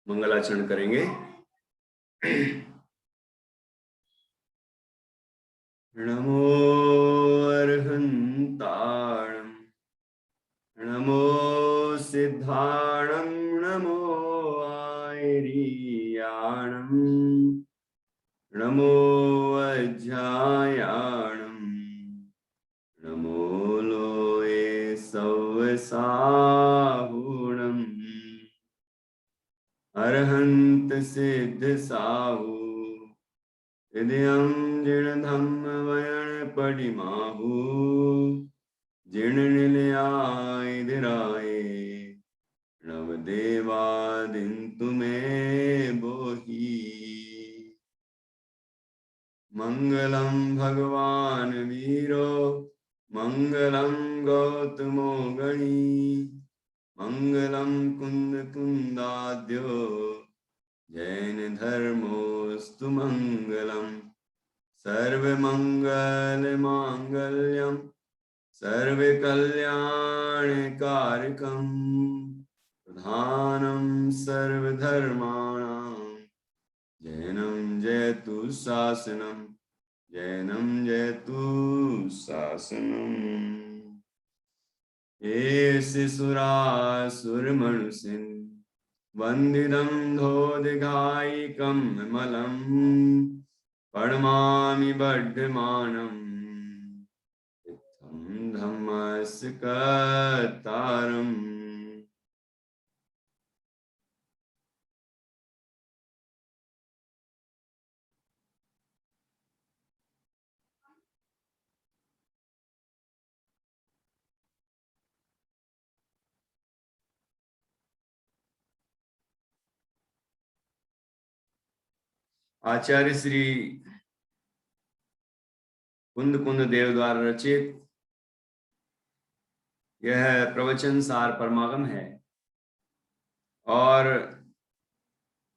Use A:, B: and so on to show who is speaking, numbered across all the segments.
A: मंगलाचरण करेंगे। नमो अर्हन्ताणं नमो सिद्धाणं नमो आयरीयाणं नमो अज्ञायाणं नमो लोये सवसाहुणम् अर्हन्त सिद्ध साहु इदयं जिण धम्म वयन पडिमाहु जिण निलयाय दिराए नव देवादिन्तु मे बोहि मंगलम भगवान वीरो मंगलम गौतमो गणी मंगलम कुंद कुंदाद्यो जैन धर्मोस्तु मंगलम सर्वमंगल मांगल्यम सर्वकल्याणकारकम प्रधानम सर्वधर्माणां जैनम जयतु शासनम जैनम जयतु शासनम। सुरासुरमनुषिन् वन्दितं धोदिघायिकं मलम् प्रणमामि वर्धमानम् इत्थं धम्मस्य कर्तारम्। आचार्य श्री कुंद कुंद देव द्वारा रचित यह प्रवचन सार परमागम है और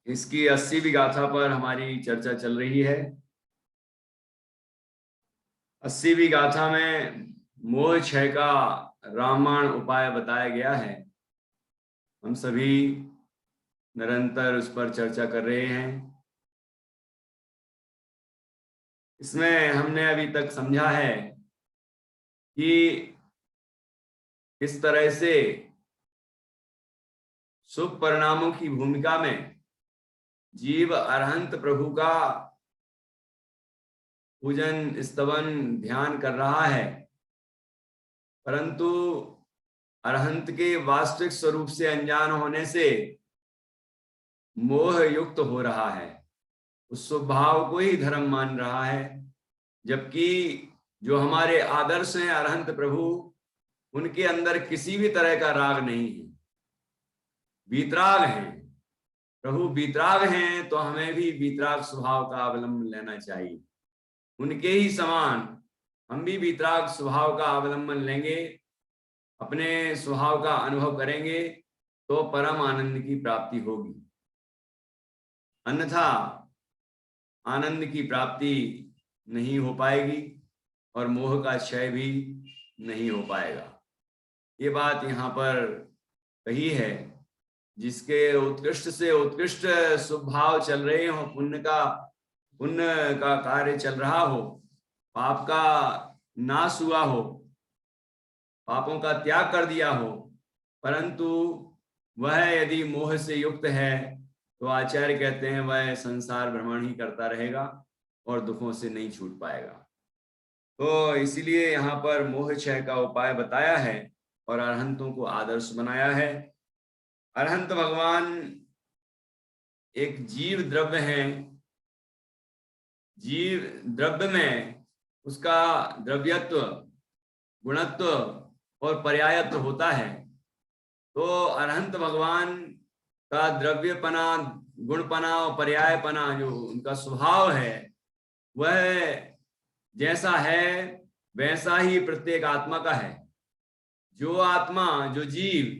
A: इसकी 80वीं गाथा पर हमारी चर्चा चल रही है। 80वीं गाथा में मोह क्षय का रामायण उपाय बताया गया है। हम सभी निरंतर उस पर चर्चा कर रहे हैं। इसमें हमने अभी तक समझा है कि किस तरह से शुभ परिणामों की भूमिका में जीव अरहंत प्रभु का पूजन स्तवन ध्यान कर रहा है, परंतु अरहंत के वास्तविक स्वरूप से अनजान होने से मोह युक्त हो रहा है, उस स्वभाव को ही धर्म मान रहा है। जबकि जो हमारे आदर्श हैं अरहंत प्रभु, उनके अंदर किसी भी तरह का राग नहीं है, वीतराग हैं। प्रभु वीतराग हैं तो हमें भी वीतराग स्वभाव का अवलंबन लेना चाहिए। उनके ही समान हम भी वीतराग स्वभाव का अवलंबन लेंगे, अपने स्वभाव का अनुभव करेंगे तो परम आनंद की प्राप्ति होगी। अन्यथा आनंद की प्राप्ति नहीं हो पाएगी और मोह का क्षय भी नहीं हो पाएगा। ये बात यहाँ पर कही है। जिसके उत्कृष्ट से उत्कृष्ट स्वभाव चल रहे हो, पुण्य का कार्य चल रहा हो, पाप का नाश हुआ हो, पापों का त्याग कर दिया हो, परंतु वह यदि मोह से युक्त है तो आचार्य कहते हैं वह संसार भ्रमण ही करता रहेगा और दुखों से नहीं छूट पाएगा। तो इसीलिए यहाँ पर मोह क्षय का उपाय बताया है और अरहंतों को आदर्श बनाया है। अरहंत भगवान एक जीव द्रव्य है। जीव द्रव्य में उसका द्रव्यत्व, गुणत्व और पर्यायत्व होता है। तो अरहंत भगवान का द्रव्यपना, गुणपना और पर्यायपना जो उनका स्वभाव है, वह जैसा है वैसा ही प्रत्येक आत्मा का है। जो आत्मा, जो जीव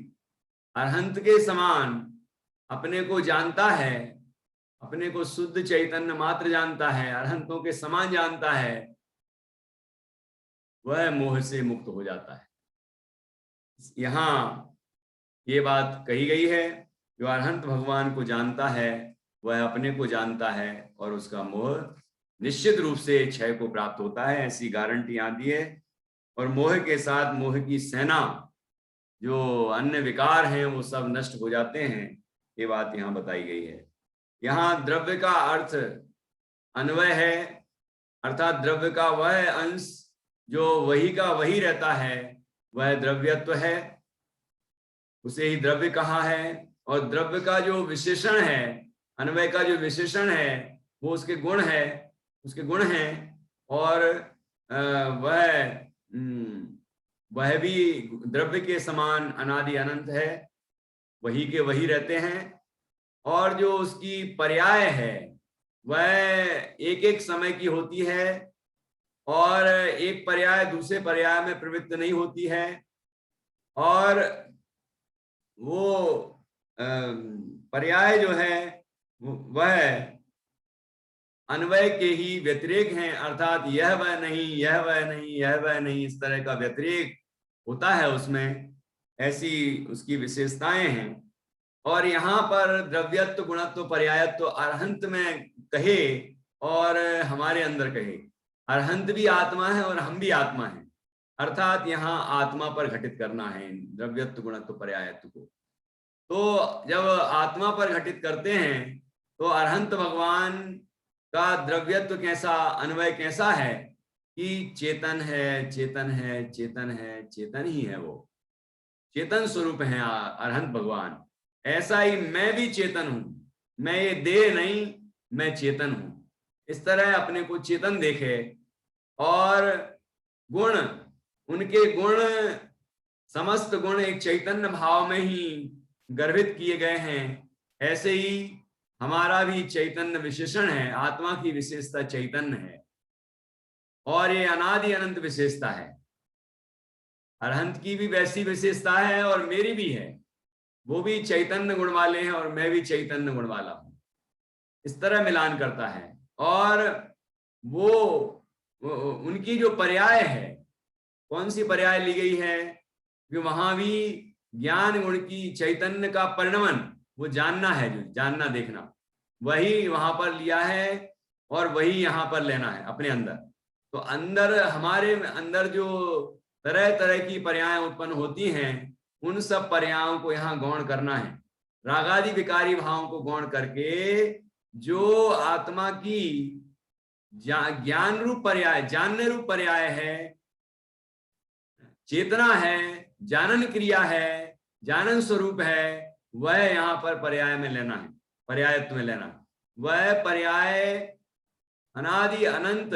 A: अरहंत के समान अपने को जानता है, अपने को शुद्ध चैतन्य मात्र जानता है, अरहंतों के समान जानता है, वह मोह से मुक्त हो जाता है। यहाँ ये बात कही गई है, जो अरहंत भगवान को जानता है वह अपने को जानता है और उसका मोह निश्चित रूप से क्षय को प्राप्त होता है, ऐसी गारंटी यहाँ दी है। और मोह के साथ मोह की सेना, जो अन्य विकार हैं वो सब नष्ट हो जाते हैं, ये बात यहाँ बताई गई है। यहाँ द्रव्य का अर्थ अन्वय है, अर्थात द्रव्य का वह अंश जो वही का वही रहता है, वह द्रव्यत्व है, उसे ही द्रव्य कहा है। और द्रव्य का जो विशेषण है, अन्वय का जो विशेषण है, वो उसके गुण है, उसके गुण हैं। और वह भी द्रव्य के समान अनादि अनंत है, वही के वही रहते हैं। और जो उसकी पर्याय है वह एक एक समय की होती है और एक पर्याय दूसरे पर्याय में प्रवृत्त नहीं होती है। और वो पर्याय जो है वह अन्वय के ही व्यतिरेक हैं, अर्थात यह वह नहीं, यह वह नहीं, यह वह नहीं, इस तरह का व्यतिरेक होता है उसमें, ऐसी उसकी विशेषताएं हैं। और यहाँ पर द्रव्यत्व, गुणत्व, पर्यायत्व अरहंत में कहे और हमारे अंदर कहे। अरहंत भी आत्मा है और हम भी आत्मा हैं, अर्थात यहाँ आत्मा पर घटित करना है द्रव्यत्व, गुणत्व, पर्यायत्व को। तो जब आत्मा पर घटित करते हैं तो अरहंत भगवान का द्रव्यत्व कैसा, अन्वय कैसा है कि चेतन है, चेतन है, चेतन है, चेतन ही है, वो चेतन स्वरूप है अरहंत भगवान। ऐसा ही मैं भी चेतन हूं, मैं ये देह नहीं, मैं चेतन हूं, इस तरह अपने को चेतन देखे। और गुण, उनके गुण, समस्त गुण एक चैतन्य भाव में ही गर्भित किए गए हैं। ऐसे ही हमारा भी चैतन्य विशेषण है, आत्मा की विशेषता चैतन्य है और ये अनादि अनंत विशेषता है। अरहंत की भी वैसी विशेषता है और मेरी भी है, वो भी चैतन्य गुण वाले हैं और मैं भी चैतन्य गुण वाला हूं, इस तरह मिलान करता है। और वो उनकी जो पर्याय है, कौन सी पर्याय ली गई है कि वहां भी ज्ञान गुण की चैतन्य का परिणमन, वो जानना है, जो जानना देखना, वही वहां पर लिया है और वही यहाँ पर लेना है अपने अंदर। तो अंदर, हमारे अंदर जो तरह तरह की पर्याय उत्पन्न होती हैं, उन सब पर्यायों को यहाँ गौण करना है। रागादि विकारी भावों को गौण करके जो आत्मा की ज्ञान रूप पर्याय, जानने रूप पर्याय है, चेतना है, जानन क्रिया है, जानन स्वरूप है, वह यहाँ पर पर्याय में लेना है, पर्यायत्व में लेना। वह पर्याय अनादि अनंत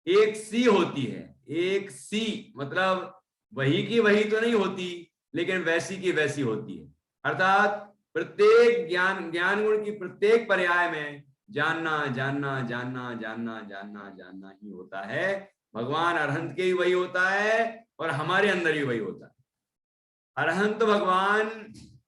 A: एक सी होती है, एक सी मतलब वही की वही तो नहीं होती, लेकिन वैसी की वैसी होती है। अर्थात प्रत्येक ज्ञान गुण की प्रत्येक पर्याय में जानना जानना जानना जानना जानना जानना ही होता है। भगवान अरहंत के ही वही होता है और हमारे अंदर ही वही होता है। अरहंत भगवान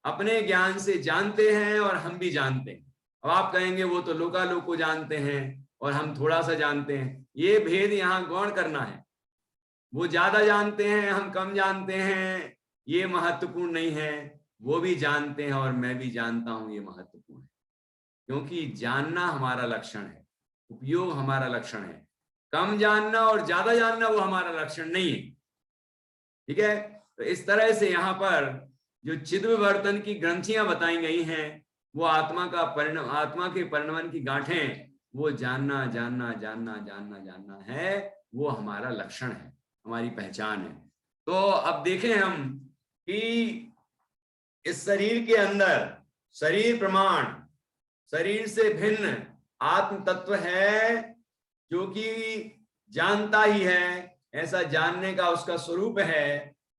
A: अपने ज्ञान से जानते हैं और हम भी जानते हैं। अब आप कहेंगे वो तो लोकालोक को जानते हैं और हम थोड़ा सा जानते हैं, ये भेद यहाँ गौण करना है। वो ज्यादा जानते हैं, हम कम जानते हैं, ये महत्वपूर्ण नहीं है। वो भी जानते हैं और मैं भी जानता हूं, ये महत्वपूर्ण है, क्योंकि जानना हमारा लक्षण है, उपयोग हमारा लक्षण है। कम जानना और ज्यादा जानना वो हमारा लक्षण नहीं है। ठीक है, तो इस तरह से यहाँ पर जो चिद्विवर्तन की ग्रंथियां बताई गई हैं, वो आत्मा का परिणाम, आत्मा के परिणमन की गांठें, वो जानना जानना जानना जानना जानना है, वो हमारा लक्षण है, हमारी पहचान है। तो अब देखें हम कि इस शरीर के अंदर शरीर प्रमाण, शरीर से भिन्न आत्म तत्व है, जो कि जानता ही है, ऐसा जानने का उसका स्वरूप है।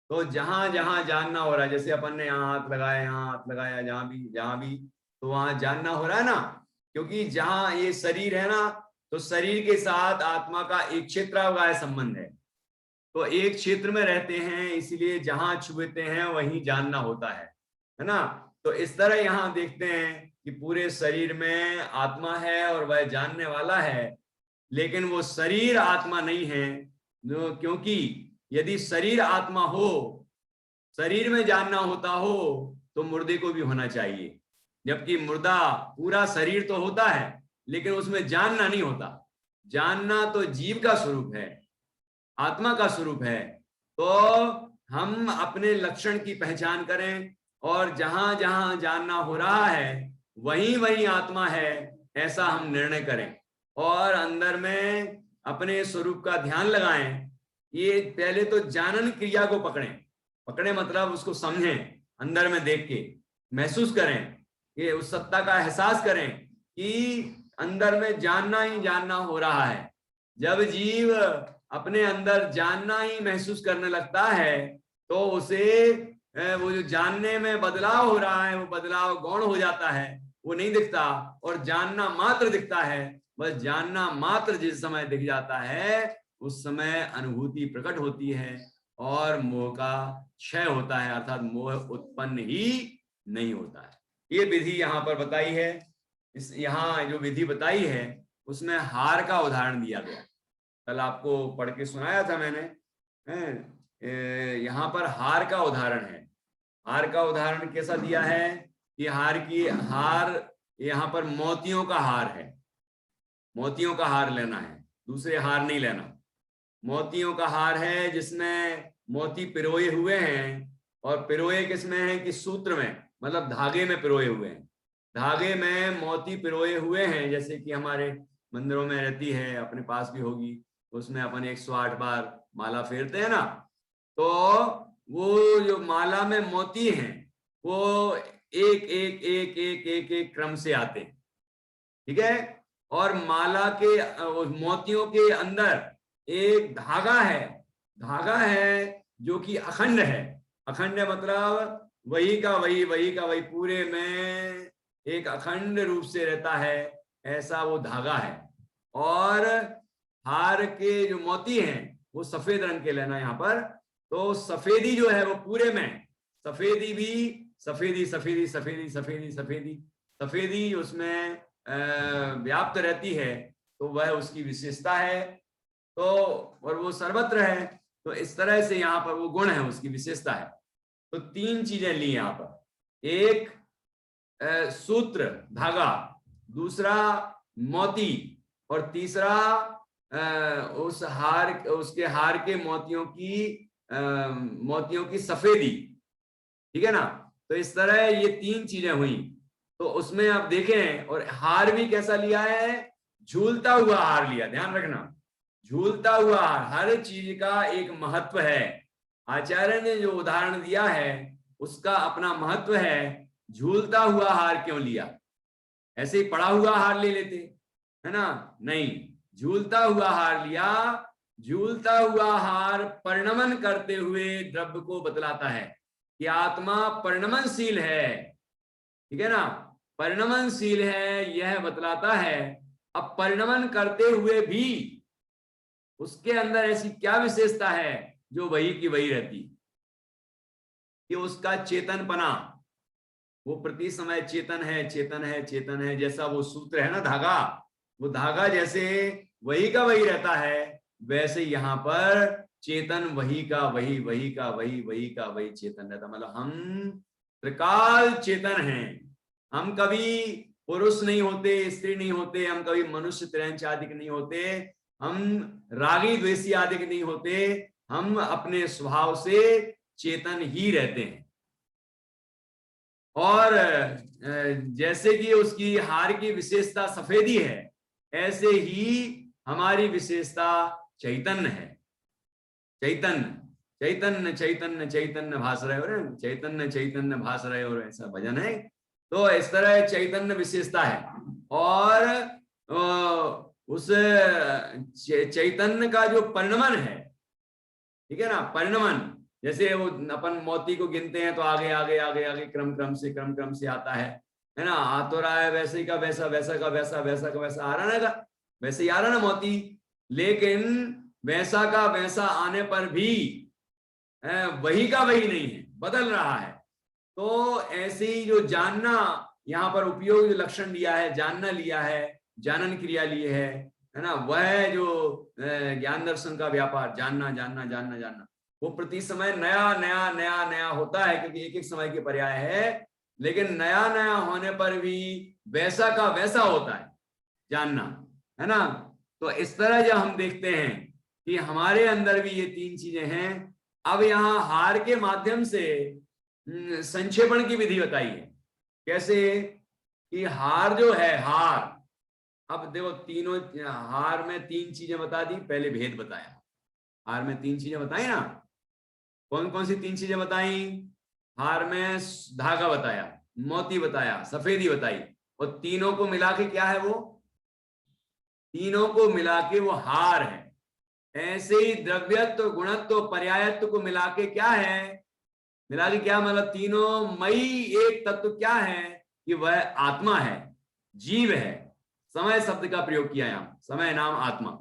A: तो जहां जहां जानना हो रहा है, जैसे अपन ने यहाँ हाथ लगाया, यहाँ हाथ लगाया, जहां भी तो वहां जानना हो रहा है ना, क्योंकि जहां ये शरीर है ना, तो शरीर के साथ आत्मा का एक क्षेत्रावगाह संबंध है। तो एक क्षेत्र में रहते हैं, इसलिए जहां छुएते हैं वहीं जानना होता है ना। तो इस तरह यहां देखते हैं कि पूरे शरीर में आत्मा है और वह जानने वाला है, लेकिन वो शरीर आत्मा नहीं है। क्योंकि यदि शरीर आत्मा हो, शरीर में जानना होता हो, तो मुर्दे को भी होना चाहिए। जबकि मुर्दा पूरा शरीर तो होता है, लेकिन उसमें जानना नहीं होता। जानना तो जीव का स्वरूप है, आत्मा का स्वरूप है। तो हम अपने लक्षण की पहचान करें, और जहां जहां जानना हो रहा है वहीं वहीं आत्मा है, ऐसा हम निर्णय करें और अंदर में अपने स्वरूप का ध्यान लगाएं। ये पहले तो जानन क्रिया को पकड़ें मतलब उसको समझें, अंदर में देख के महसूस करें, ये उस सत्ता का एहसास करें कि अंदर में जानना ही जानना हो रहा है। जब जीव अपने अंदर जानना ही महसूस करने लगता है, तो उसे वो जो जानने में बदलाव हो रहा है, वो बदलाव गौण हो जाता है, वो नहीं दिखता, और जानना मात्र दिखता है। बस जानना मात्र जिस समय दिख जाता है, उस समय अनुभूति प्रकट होती है और मोह का क्षय होता है, अर्थात मोह उत्पन्न ही नहीं होता है। ये विधि यहाँ पर बताई है। इस यहाँ जो विधि बताई है उसमें हार का उदाहरण दिया गया, कल आपको पढ़ के सुनाया था मैंने। यहाँ पर हार का उदाहरण है। हार का उदाहरण कैसा दिया है कि हार यहाँ पर मोतियों का हार है। मोतियों का हार लेना है, दूसरे हार नहीं लेना। मोतियों का हार है जिसमें मोती पिरोए हुए हैं, और पिरोए किसमें है कि सूत्र में, मतलब धागे में पिरोए हुए हैं। धागे में मोती पिरोए हुए हैं, जैसे कि हमारे मंदिरों में रहती है, अपने पास भी होगी, उसमें अपन 108 बार माला फेरते हैं ना। तो वो जो माला में मोती हैं वो एक एक एक एक एक एक क्रम से आते हैं, ठीक है। और माला के मोतियों के अंदर एक धागा है जो कि अखंड है। अखंड मतलब वही का वही पूरे में एक अखंड रूप से रहता है, ऐसा वो धागा है। और हार के जो मोती हैं वो सफेद रंग के लेना यहाँ पर। तो सफेदी जो है वो पूरे में, सफेदी भी सफेदी उसमें व्याप्त रहती है, तो वह उसकी विशेषता है। तो और वो सर्वत्र है, तो इस तरह से यहाँ पर वो गुण है, उसकी विशेषता है। तो तीन चीजें ली यहाँ पर, एक सूत्र धागा, दूसरा मोती, और तीसरा उसके हार के मोतियों की सफेदी, ठीक है ना। तो इस तरह ये तीन चीजें हुई। तो उसमें आप देखें, और हार भी कैसा लिया है, झूलता हुआ हार लिया, ध्यान रखना, झूलता हुआ हार। हर चीज का एक महत्व है। आचार्य ने जो उदाहरण दिया है उसका अपना महत्व है। झूलता हुआ हार क्यों लिया, ऐसे ही पड़ा हुआ हार ले लेते, है ना, नहीं, झूलता हुआ हार लिया। झूलता हुआ हार परिणमन करते हुए द्रव्य को बतलाता है कि आत्मा परिणमनशील है, ठीक है ना, परिणमनशील है, यह बतलाता है। अब परिणमन करते हुए भी उसके अंदर ऐसी क्या विशेषता है जो वही की वही रहती, कि उसका चेतनपना, वो प्रति समय चेतन है, जैसा वो सूत्र है ना धागा, वो धागा जैसे वही का वही रहता है, वैसे यहाँ पर चेतन वही का वही चेतन रहता। मतलब हम त्रिकाल चेतन हैं। हम कभी पुरुष नहीं होते, स्त्री नहीं होते, हम कभी मनुष्य त्रैंच आदि नहीं होते, हम रागी द्वेषी आदि नहीं होते, हम अपने स्वभाव से चेतन ही रहते हैं। और जैसे कि उसकी हार की विशेषता सफेदी है, ऐसे ही हमारी विशेषता चैतन्य है। चैतन्य भास रहे हो, चैतन्य भास रहे हो, ऐसा भजन है। तो इस तरह चैतन्य विशेषता है। और उस चैतन्य का जो परिणमन है, ठीक है ना, परिणमन, जैसे वो अपन मोती को गिनते हैं तो आगे आगे आगे आगे क्रम से आता है ना, आ तो रहा है वैसे का वैसा, वैसा का वैसा, वैसा का वैसा आ रहा है। वैसे ही आ रहा ना मोती, लेकिन वैसा का वैसा आने पर भी वही का वही नहीं है, बदल रहा है। तो ऐसे ही जो जानना यहाँ पर उपयोग जो लक्षण लिया है, जानना लिया है, जानन क्रिया ली है ना, वह जो ज्ञान दर्शन का व्यापार, जानना जानना जानना जानना, वो प्रति समय नया नया नया नया होता है, क्योंकि एक एक समय के पर्याय है, लेकिन नया नया होने पर भी वैसा का वैसा होता है जानना, है ना। तो इस तरह जब हम देखते हैं कि हमारे अंदर भी ये तीन चीजें हैं। अब यहाँ हार के माध्यम से संक्षेपण की विधि बताई है। कैसे कि हार जो है, हार, अब देखो तीनों हार में तीन चीजें बता दी, पहले भेद बताया। हार में तीन चीजें बताई ना, कौन कौन सी तीन चीजें बताई? हार में धागा बताया, मोती बताया, सफेदी बताई, और तीनों को मिला के क्या है वो? तीनों को मिला के वो हार है। ऐसे ही द्रव्यत्व, गुणत्व, पर्यायत्व को मिला के क्या है? मिला के क्या मतलब? तीनों मई एक तत्व क्या है? कि वह आत्मा है, जीव है। समय शब्द का प्रयोग किया यहां, समय नाम आत्मा,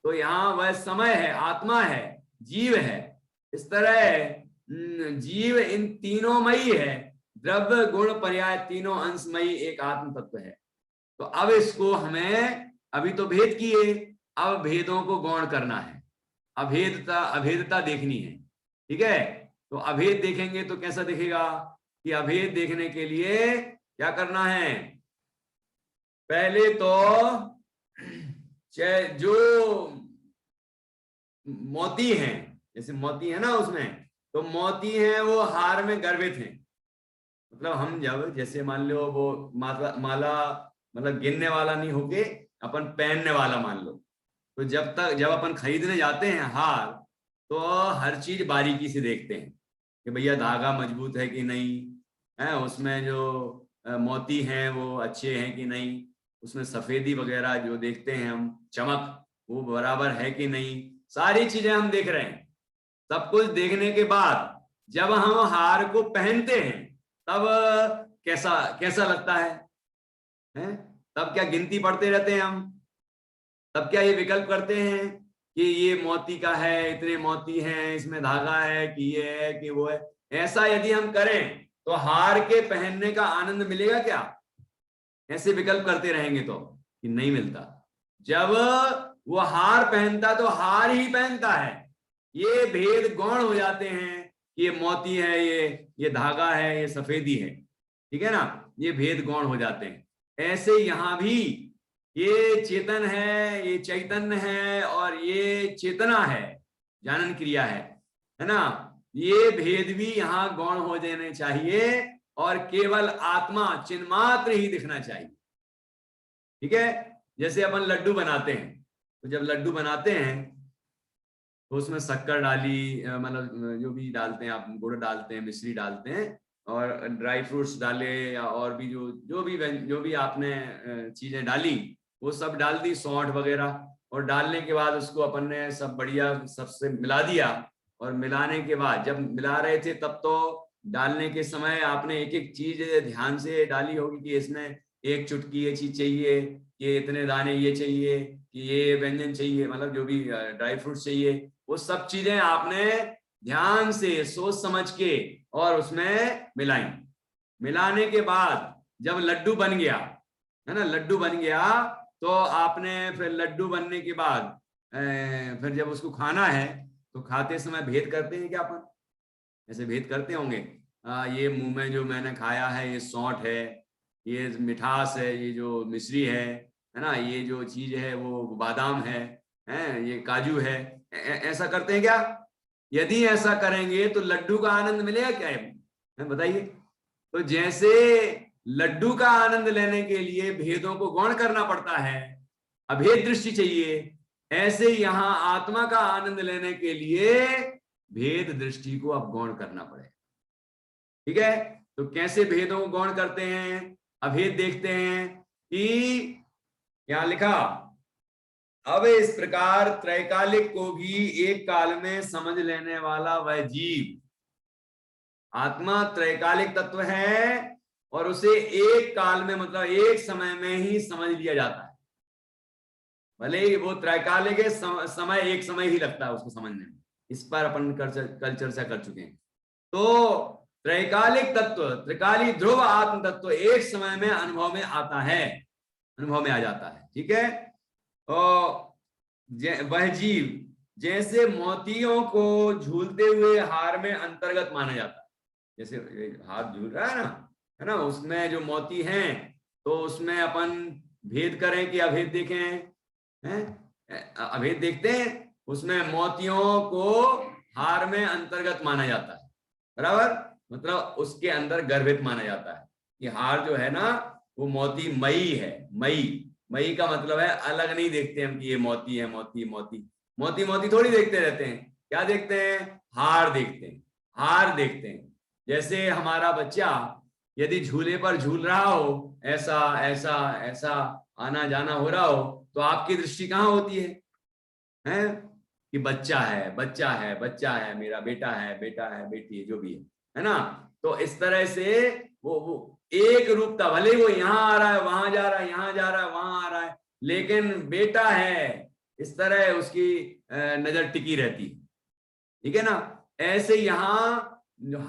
A: तो यहां वह समय है, आत्मा है, जीव है। इस तरह जीव इन तीनों मई है, द्रव्य गुण पर्याय तीनों अंशमयी एक आत्म तत्व है। तो अब इसको हमें, अभी तो भेद किए, अब भेदों को गौण करना है, अभेदता अभेदता देखनी है। ठीक है, तो अभेद देखेंगे तो कैसा दिखेगा? कि अभेद देखने के लिए क्या करना है? पहले तो जो मोती हैं, जैसे मोती है ना उसमें, तो मोती हैं वो हार में गर्भित हैं। मतलब हम जब जैसे मान लो वो माला मतलब गिनने वाला नहीं होके अपन पहनने वाला मान लो, तो जब अपन खरीदने जाते हैं हार, तो हर चीज बारीकी से देखते हैं कि भैया धागा मजबूत है कि नहीं है, उसमें जो मोती हैं वो अच्छे हैं कि नहीं, उसमें सफेदी वगैरह जो देखते हैं हम, चमक वो बराबर है कि नहीं, सारी चीजें हम देख रहे हैं। सब कुछ देखने के बाद जब हम हार को पहनते हैं तब कैसा कैसा लगता है? तब क्या गिनती पढ़ते रहते हैं हम? तब क्या ये विकल्प करते हैं कि ये मोती का है, इतने मोती हैं, इसमें धागा है, कि ये है कि वो है? ऐसा यदि हम करें तो हार के पहनने का आनंद मिलेगा क्या? ऐसे विकल्प करते रहेंगे तो कि नहीं मिलता। जब वो हार पहनता तो हार ही पहनता है, ये भेद गौण हो जाते हैं, ये मोती है, ये धागा है, ये सफेदी है। ठीक है ना, ये भेद गौण हो जाते हैं। ऐसे यहां भी ये चेतन है, ये चैतन्य है, और ये चेतना है, जानन क्रिया है ना। ये भेद भी यहां गौण हो जाने चाहिए, और केवल आत्मा चिन्मात्र ही दिखना चाहिए। ठीक है, जैसे अपन लड्डू बनाते हैं, तो जब लड्डू बनाते हैं तो उसमें शक्कर डाली, मतलब जो भी डालते हैं आप, गुड़ डालते हैं, मिश्री डालते हैं, और ड्राई फ्रूट्स डाले, या और भी जो भी आपने चीजें डाली वो सब डाल दी, सौंठ वगैरह, और डालने के बाद उसको अपन ने सब बढ़िया सबसे मिला दिया। और मिलाने के बाद जब मिला रहे थे तब तो डालने के समय आपने एक एक चीज ध्यान से डाली होगी कि इसमें एक चुटकी ये चीज चाहिए, कि इतने दाने ये चाहिए, कि ये व्यंजन चाहिए, मतलब जो भी ड्राई फ्रूट्स चाहिए, वो सब चीजें आपने ध्यान से सोच समझ के और उसमें मिलाई। मिलाने के बाद जब लड्डू बन गया, है ना, लड्डू बन गया, तो आपने फिर लड्डू बनने के बाद फिर जब उसको खाना है तो खाते समय भेद करते हैं क्या अपन? ऐसे भेद करते होंगे, ये मुंह में जो मैंने खाया है ये सौंठ है, ये मिठास है, ये जो मिश्री है ना, ये जो चीज है वो बादाम है, ये काजू है। ऐसा करते हैं क्या? यदि ऐसा करेंगे तो लड्डू का आनंद मिलेगा क्या है? बताइए। तो जैसे लड्डू का आनंद लेने के लिए भेदों को गौण करना पड़ता है, अभेद दृष्टि चाहिए, ऐसे यहां आत्मा का आनंद लेने के लिए भेद दृष्टि को अब गौण करना पड़ेगा। ठीक है, तो कैसे भेदों को गौण करते हैं? अभेद देखते हैं कि यहां लिखा, अब इस प्रकार त्रैकालिक को भी एक काल में समझ लेने वाला वह जीव, आत्मा त्रैकालिक तत्व है, और उसे एक काल में मतलब एक समय में ही समझ लिया जाता है। भले ही वो त्रैकालिक है, समय एक समय ही लगता है उसको समझने में, इस पर अपन कल चर्चा कर चुके हैं। तो त्रैकालिक तत्व, त्रिकाली ध्रुव आत्म तत्व एक समय में अनुभव में आता है, अनुभव में आ जाता है। ठीक है, और वह जीव जैसे मोतियों को झूलते हुए हार में अंतर्गत माना जाता है, जैसे हाथ झूल रहा है ना, उसमें जो मोती हैं तो उसमें अपन भेद करें कि अभेद देखें, हैं अभेद देखते हैं, उसमें मोतियों को हार में अंतर्गत माना जाता है, बराबर, मतलब उसके अंदर गर्भित माना जाता है कि हार जो है ना वो मोती मई है। मई का मतलब है अलग नहीं देखते हम कि ये मोती है, मोती मोती मोती मोती थोड़ी देखते रहते हैं, क्या देखते हैं, हार देखते हैं, हार देखते हैं। जैसे हमारा बच्चा यदि झूले पर झूल रहा हो, ऐसा ऐसा ऐसा आना जाना हो रहा हो, तो आपकी दृष्टि कहाँ होती है कि बच्चा है, बच्चा है, बच्चा है, मेरा बेटा है, बेटा है, बेटी है, जो भी है ना। तो इस तरह से वो एक रूपता, भले वो यहाँ आ रहा है, वहां जा रहा है, यहाँ जा रहा है, वहां आ रहा है, लेकिन बेटा है, इस तरह उसकी नजर टिकी रहती है। ठीक है ना, ऐसे यहाँ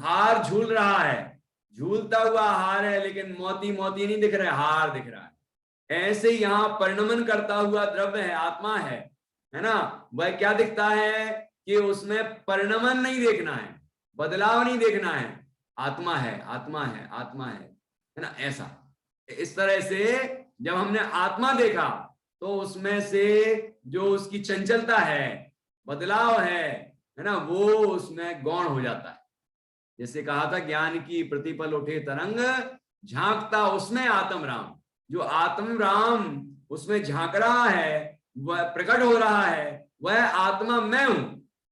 A: हार झूल रहा है, झूलता हुआ हार है, लेकिन मोती मोती नहीं दिख रहा है, हार दिख रहा है। ऐसे यहाँ परिणमन करता हुआ द्रव्य है, आत्मा है ना, वह क्या दिखता है कि उसमें परिणमन नहीं देखना है, बदलाव नहीं देखना है, आत्मा है, आत्मा है, आत्मा है ना, ऐसा। इस तरह से जब हमने आत्मा देखा तो उसमें से जो उसकी चंचलता है, बदलाव है ना, वो उसमें गौण हो जाता है। जैसे कहा था, ज्ञान की प्रतिपल उठे तरंग, झांकता उसमें आत्म राम, जो आत्म राम उसमें झांक रहा है, वह प्रकट हो रहा है, वह आत्मा मैं हूं,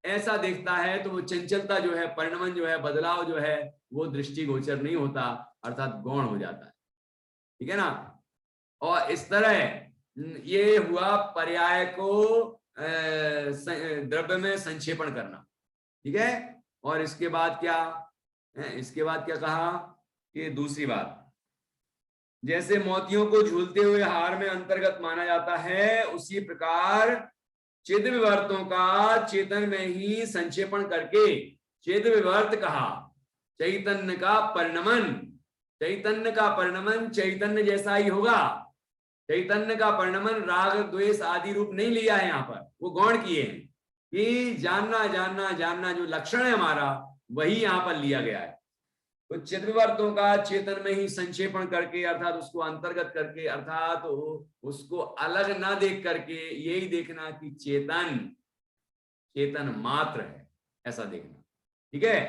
A: ऐसा देखता है। तो वो चंचलता जो है, परिणमन जो है, बदलाव जो है, वो दृष्टि गोचर नहीं होता, अर्थात गौण हो जाता है। ठीक है ना, और इस तरह ये हुआ पर्याय को द्रव्य में संक्षेपण करना। ठीक है, और इसके बाद क्या है, इसके बाद क्या कहा कि दूसरी बात, जैसे मोतियों को झूलते हुए हार में अंतर्गत माना जाता है, उसी प्रकार चिद विवर्तों का चेतन में ही संक्षेपण करके चिद विवर्त कहा। चैतन्य का परिणमन, चैतन्य का परिणमन चैतन्य जैसा ही होगा। चैतन्य का परिणमन राग द्वेष आदि रूप नहीं लिया है, यहाँ पर वो गौण किए हैं कि जानना जानना जानना जो लक्षण है हमारा, वही यहाँ पर लिया गया है। तो चिद्विवर्तों का चेतन में ही संक्षेपण करके, अर्थात उसको अंतर्गत करके, अर्थात उसको अलग ना देख करके यही देखना कि चेतन चेतन मात्र है, ऐसा देखना। ठीक है,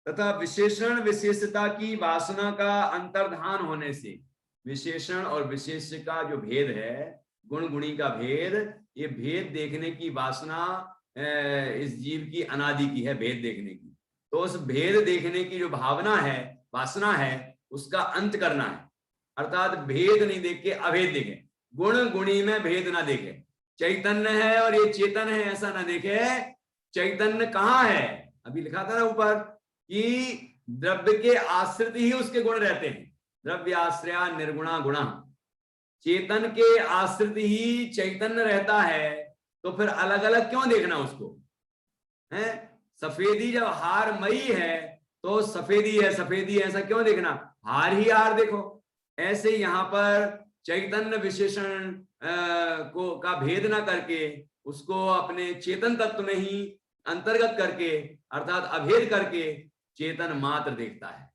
A: तथा विशेषण विशेषता की वासना का अंतर्धान होने से, विशेषण और विशेष का जो भेद है, गुण गुणी का भेद, ये भेद देखने की वासना इस जीव की अनादि की है, भेद देखने की। तो उस भेद देखने की जो भावना है, वासना है, उसका अंत करना है, अर्थात भेद नहीं देख के अभेद देखे, गुण गुणी में भेद ना देखे, चैतन्य है और ये चेतन है ऐसा ना देखे। चैतन्य कहाँ है, अभी लिखा था ना ऊपर कि द्रव्य के आश्रित ही उसके गुण रहते हैं, द्रव्य आश्रया निर्गुणा गुणा, चेतन के आश्रित ही चैतन्य रहता है। तो फिर अलग अलग क्यों देखना उसको, है सफेदी जब हार मई है तो सफेदी है, सफेदी है ऐसा क्यों देखना, हार ही हार देखो। ऐसे यहाँ पर चैतन्य विशेषण को का भेद ना करके उसको अपने चेतन तत्व में ही अंतर्गत करके, अर्थात अभेद करके चेतन मात्र देखता है।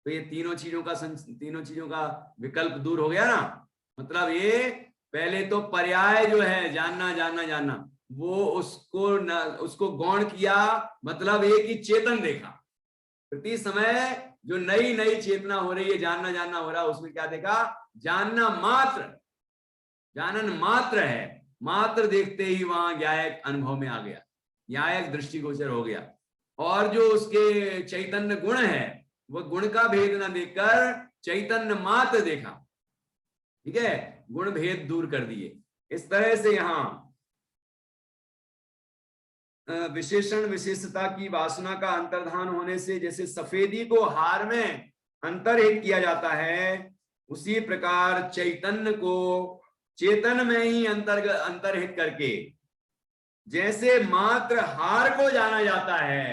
A: तो ये तीनों चीजों का विकल्प दूर हो गया ना। मतलब ये पहले तो पर्याय जो है जानना जानना जानना, वो उसको गौण किया, मतलब ये कि चेतन देखा। प्रति समय जो नई नई चेतना हो रही है, जानना जानना हो रहा है, उसमें क्या देखा, जानना मात्र, जानन मात्र है, मात्र देखते ही वहां ज्ञायक अनुभव में आ गया, ज्ञायक दृष्टिगोचर हो गया। और जो उसके चैतन्य गुण है, वह गुण का भेद ना देखकर चैतन्य मात्र देखा। ठीक है, गुण भेद दूर कर दिए। इस तरह से यहां विशेषण विशेषता की वासना का अंतर्धान होने से जैसे सफेदी को हार में अंतर्हित किया जाता है, उसी प्रकार चैतन्य को चेतन में ही अंतर्हित करके जैसे मात्र हार को जाना जाता है।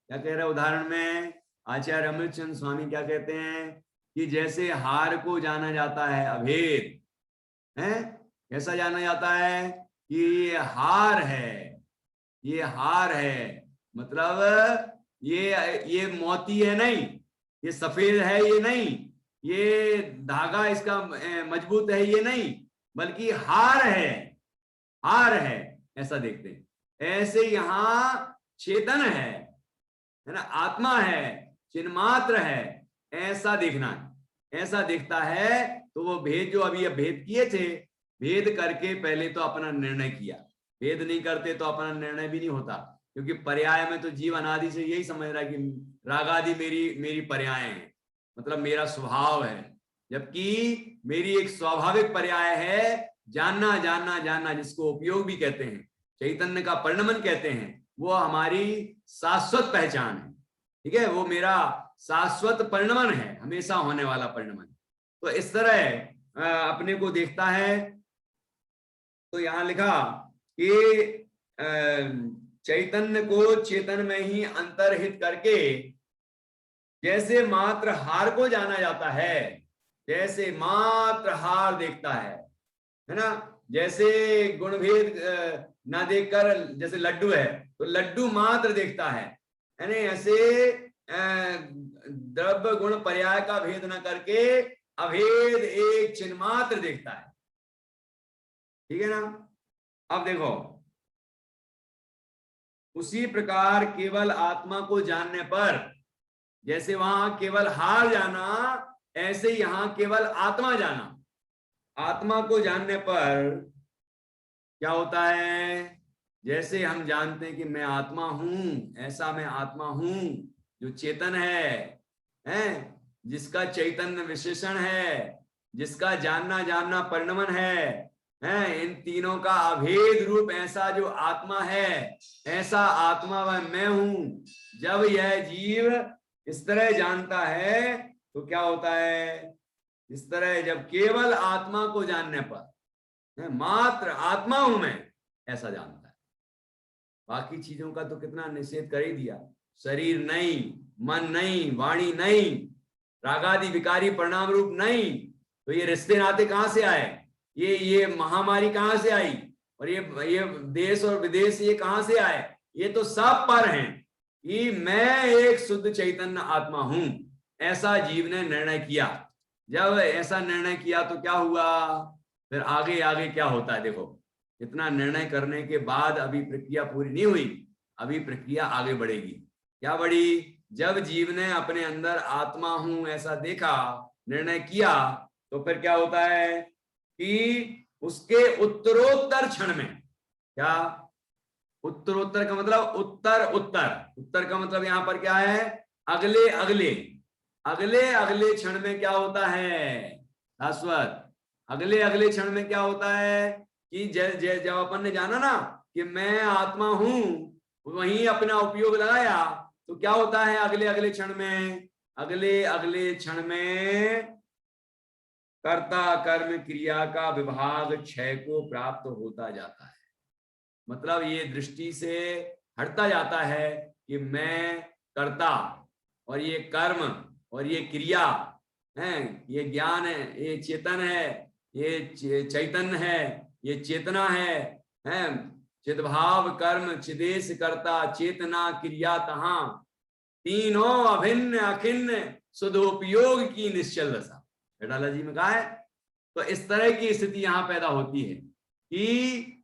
A: क्या कह रहे उदाहरण में आचार्य अमृतचंद स्वामी क्या कहते हैं कि जैसे हार को जाना जाता है अभेद है, कैसा जाना जाता है कि ये हार है मतलब ये मोती है नहीं, ये सफेद है ये नहीं, ये धागा इसका मजबूत है ये नहीं, बल्कि हार है, ऐसा देखते हैं। ऐसे यहाँ चेतन है ना, आत्मा है, चिन्मात्र है, ऐसा देखना है। ऐसा दिखता है तो वो भेद जो अभी भेद किए थे, भेद करके पहले तो अपना निर्णय किया। भेद नहीं करते तो अपना निर्णय भी नहीं होता, क्योंकि पर्याय में तो जीव अनादि से यही समझ रहा है कि रागादि मेरी पर्याय हैं, मतलब मेरा स्वभाव है, जबकि मेरी एक स्वाभाविक पर्याय है जानना जानना जानना, जिसको उपयोग भी कहते हैं, चैतन्य का परिणमन कहते हैं। वो हमारी शाश्वत पहचान है, ठीक है, वो मेरा शाश्वत परिणमन है, हमेशा होने वाला परिणमन। तो इस तरह अपने को देखता है। तो यहां लिखा कि चैतन्य को चेतन में ही अंतर्हित करके जैसे मात्र हार को जाना जाता है, जैसे मात्र हार देखता है ना, जैसे गुणभेद ना देखकर, जैसे लड्डू है तो लड्डू मात्र देखता है, यानी ऐसे द्रव्य गुण पर्याय का भेद न करके अभेद एक चिन्ह मात्र देखता है। ठीक है ना। अब देखो, उसी प्रकार केवल आत्मा को जानने पर, जैसे वहां केवल हार जाना, ऐसे यहां केवल आत्मा जाना। आत्मा को जानने पर क्या होता है, जैसे हम जानते हैं कि मैं आत्मा हूं, ऐसा मैं आत्मा हूं जो चेतन है, जिसका चैतन्य विशेषण है, जिसका जानना जानना परिणमन है, इन तीनों का अभेद रूप ऐसा जो आत्मा है, ऐसा आत्मा वह मैं हूं। जब यह जीव इस तरह जानता है तो क्या होता है, इस तरह जब केवल आत्मा को जानने पर, मात्र आत्मा हूं मैं ऐसा जानता है, बाकी चीजों का तो कितना निषेध कर ही दिया। शरीर नहीं, मन नहीं, वाणी नहीं, रागादि विकारी परिणाम रूप नहीं, तो ये रिश्ते नाते कहां से आए, ये महामारी कहां से आई, और ये देश और विदेश ये कहां से आए, ये तो सब पर हैं कि मैं एक शुद्ध चैतन्य आत्मा हूं। ऐसा जीव ने निर्णय किया। जब ऐसा निर्णय किया तो क्या हुआ, फिर आगे आगे क्या होता है देखो। इतना निर्णय करने के बाद अभी प्रक्रिया पूरी नहीं हुई, अभी प्रक्रिया आगे बढ़ेगी। क्या बढ़ी, जब जीव ने अपने अंदर आत्मा हूं ऐसा देखा, निर्णय किया, तो फिर क्या होता है कि उसके उत्तरोत्तर क्षण में, क्या उत्तरोत्तर का मतलब उत्तर उत्तर का मतलब यहां पर क्या है, अगले अगले अगले अगले क्षण में क्या होता है शाश्वत, अगले अगले क्षण में क्या होता है कि जब अपन ने जाना ना कि मैं आत्मा हूं, वहीं अपना उपयोग लगाया, तो क्या होता है अगले अगले क्षण में, अगले अगले क्षण में कर्ता कर्म क्रिया का विभाग क्षय को प्राप्त होता जाता है। मतलब ये दृष्टि से हटता जाता है कि मैं कर्ता और ये कर्म और ये क्रिया है, ये ज्ञान है, ये चेतन है, ये चैतन्य है, ये चेतना है चिद्भाव कर्म चिदेश कर्ता चेतना क्रिया तहां, तीनों अभिन्न अखिन्न सदुपयोग की निश्चल दशा, हेडाला जी में कहा है। तो इस तरह की स्थिति यहां पैदा होती है कि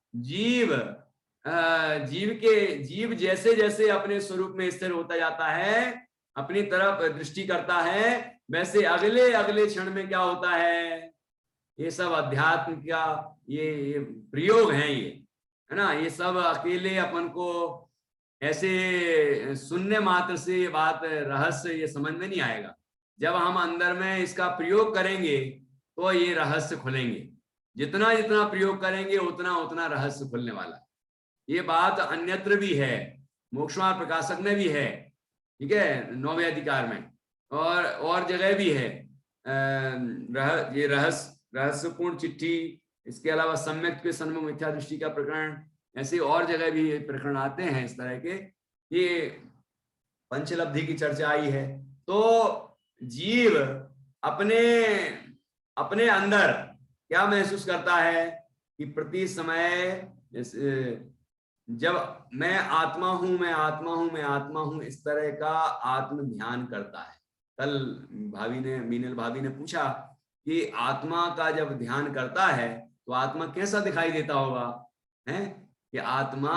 A: जीव जैसे जैसे अपने स्वरूप में स्थिर होता जाता है, अपनी तरफ दृष्टि करता है, वैसे अगले अगले क्षण में क्या होता है, ये सब अध्यात्म का ये प्रयोग है, ये है ना, ये सब अकेले अपन को ऐसे सुनने मात्र से ये बात रहस्य ये समझ में नहीं आएगा। जब हम अंदर में इसका प्रयोग करेंगे तो ये रहस्य खुलेंगे, जितना जितना प्रयोग करेंगे उतना उतना रहस्य खुलने वाला। ये बात अन्यत्र भी है, मोक्षमार्ग प्रकाशक में भी है, ठीक है, 9वें अधिकार में, और जगह भी है। ये रहस्यपूर्ण चिट्ठी इसके अलावा सम्यक के सन्मुख मिथ्या दृष्टि का प्रकरण, ऐसे और जगह भी प्रकरण आते हैं इस तरह के। ये पंचलब्धि की चर्चा आई है। तो जीव अपने अपने अंदर क्या महसूस करता है कि प्रति समय जब मैं आत्मा हूं, मैं आत्मा हूं, मैं आत्मा हूं, इस तरह का आत्म ध्यान करता है। कल मीनल भाभी ने पूछा कि आत्मा का जब ध्यान करता है तो आत्मा कैसा दिखाई देता होगा, है कि आत्मा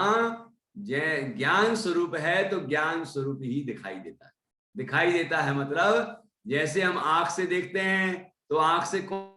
A: ज्ञान स्वरूप है, तो ज्ञान स्वरूप ही दिखाई देता है। दिखाई देता है मतलब जैसे हम आंख से देखते हैं तो आंख से कौन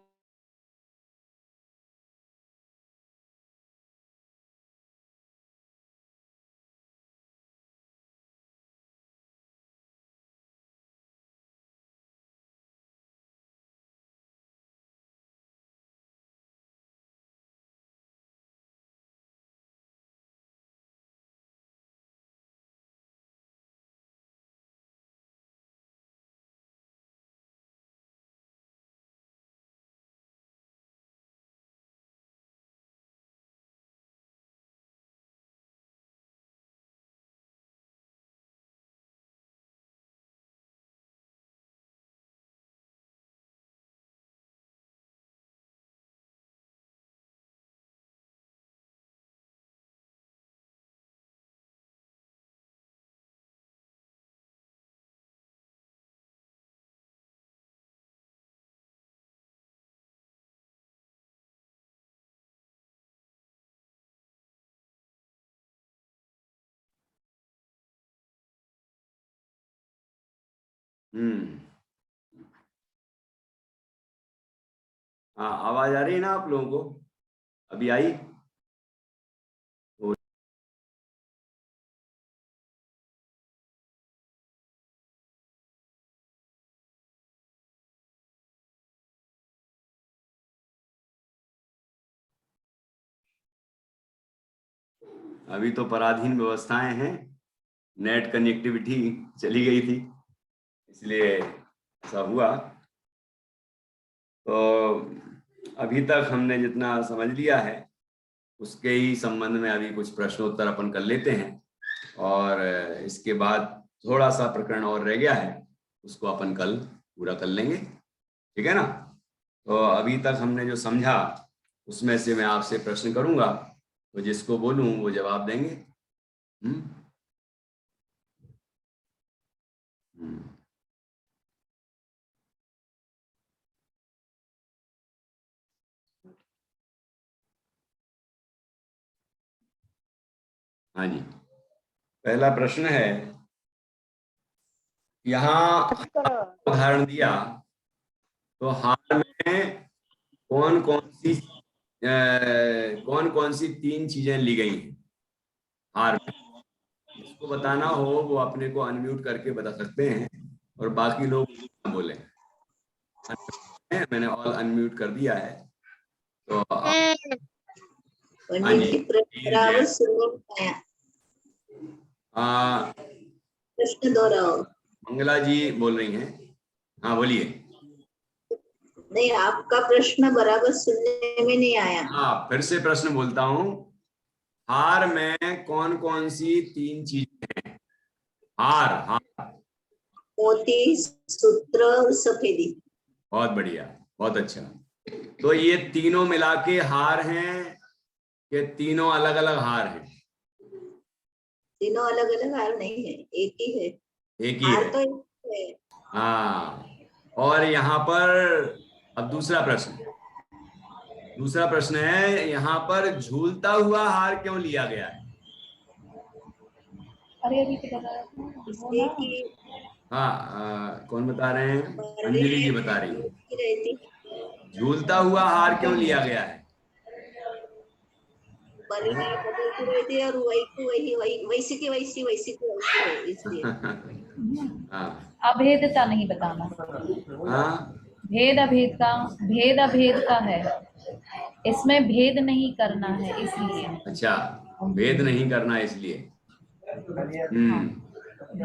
A: हाँ, आवाज आ रही है ना आप लोगों को? अभी आई? अभी तो पराधीन व्यवस्थाएं हैं, नेट कनेक्टिविटी चली गई थी, इसलिए ऐसा हुआ। तो अभी तक हमने जितना समझ लिया है उसके ही संबंध में अभी कुछ प्रश्नोत्तर अपन कर लेते हैं, और इसके बाद थोड़ा सा प्रकरण और रह गया है, उसको अपन कल पूरा कर लेंगे, ठीक है ना? तो अभी तक हमने जो समझा उसमें से मैं आपसे प्रश्न करूंगा, तो जिसको बोलूं वो जवाब देंगे। हाँ जी, पहला प्रश्न है, यहाँ उदाहरण दिया तो हार में कौन कौन सी 3 चीजें ली गई हैं हार में? जिसको बताना हो वो अपने को अनम्यूट करके बता सकते हैं, और बाकी लोग बोले। मैंने ऑल अनम्यूट कर दिया है, तो हाँ जी,
B: प्रश्न दोहराओ।
A: मंगला जी बोल रही हैं। हाँ बोलिए।
B: नहीं, आपका प्रश्न बराबर सुनने में नहीं आया।
A: हाँ, फिर से प्रश्न बोलता हूँ, हार में कौन कौन सी 3 चीजें हैं? हार
B: मोती, सूत्र और सफेदी।
A: बहुत बढ़िया, बहुत अच्छा। तो ये तीनों मिला के हार हैं कि तीनों अलग अलग हार हैं?
B: तीनों अलग अलग हार नहीं है, एक ही है।
A: एक ही
B: हार
A: है।
B: तो एक है।
A: हाँ, और यहाँ पर अब दूसरा प्रश्न है, यहाँ पर झूलता हुआ हार क्यों लिया गया है?
C: अरे अभी तो बता रहा था।
A: हाँ, कौन बता रहे हैं? अंजलि जी बता रही है। झूलता हुआ हार क्यों लिया गया है?
B: बदलती रहती है और वही को वैसी की वैसी है, इसलिए।
C: अभेदता नहीं बताना।
A: हाँ,
C: भेद अभेद का है, इसमें भेद नहीं करना है इसलिए।
A: अच्छा, भेद नहीं करना इसलिए।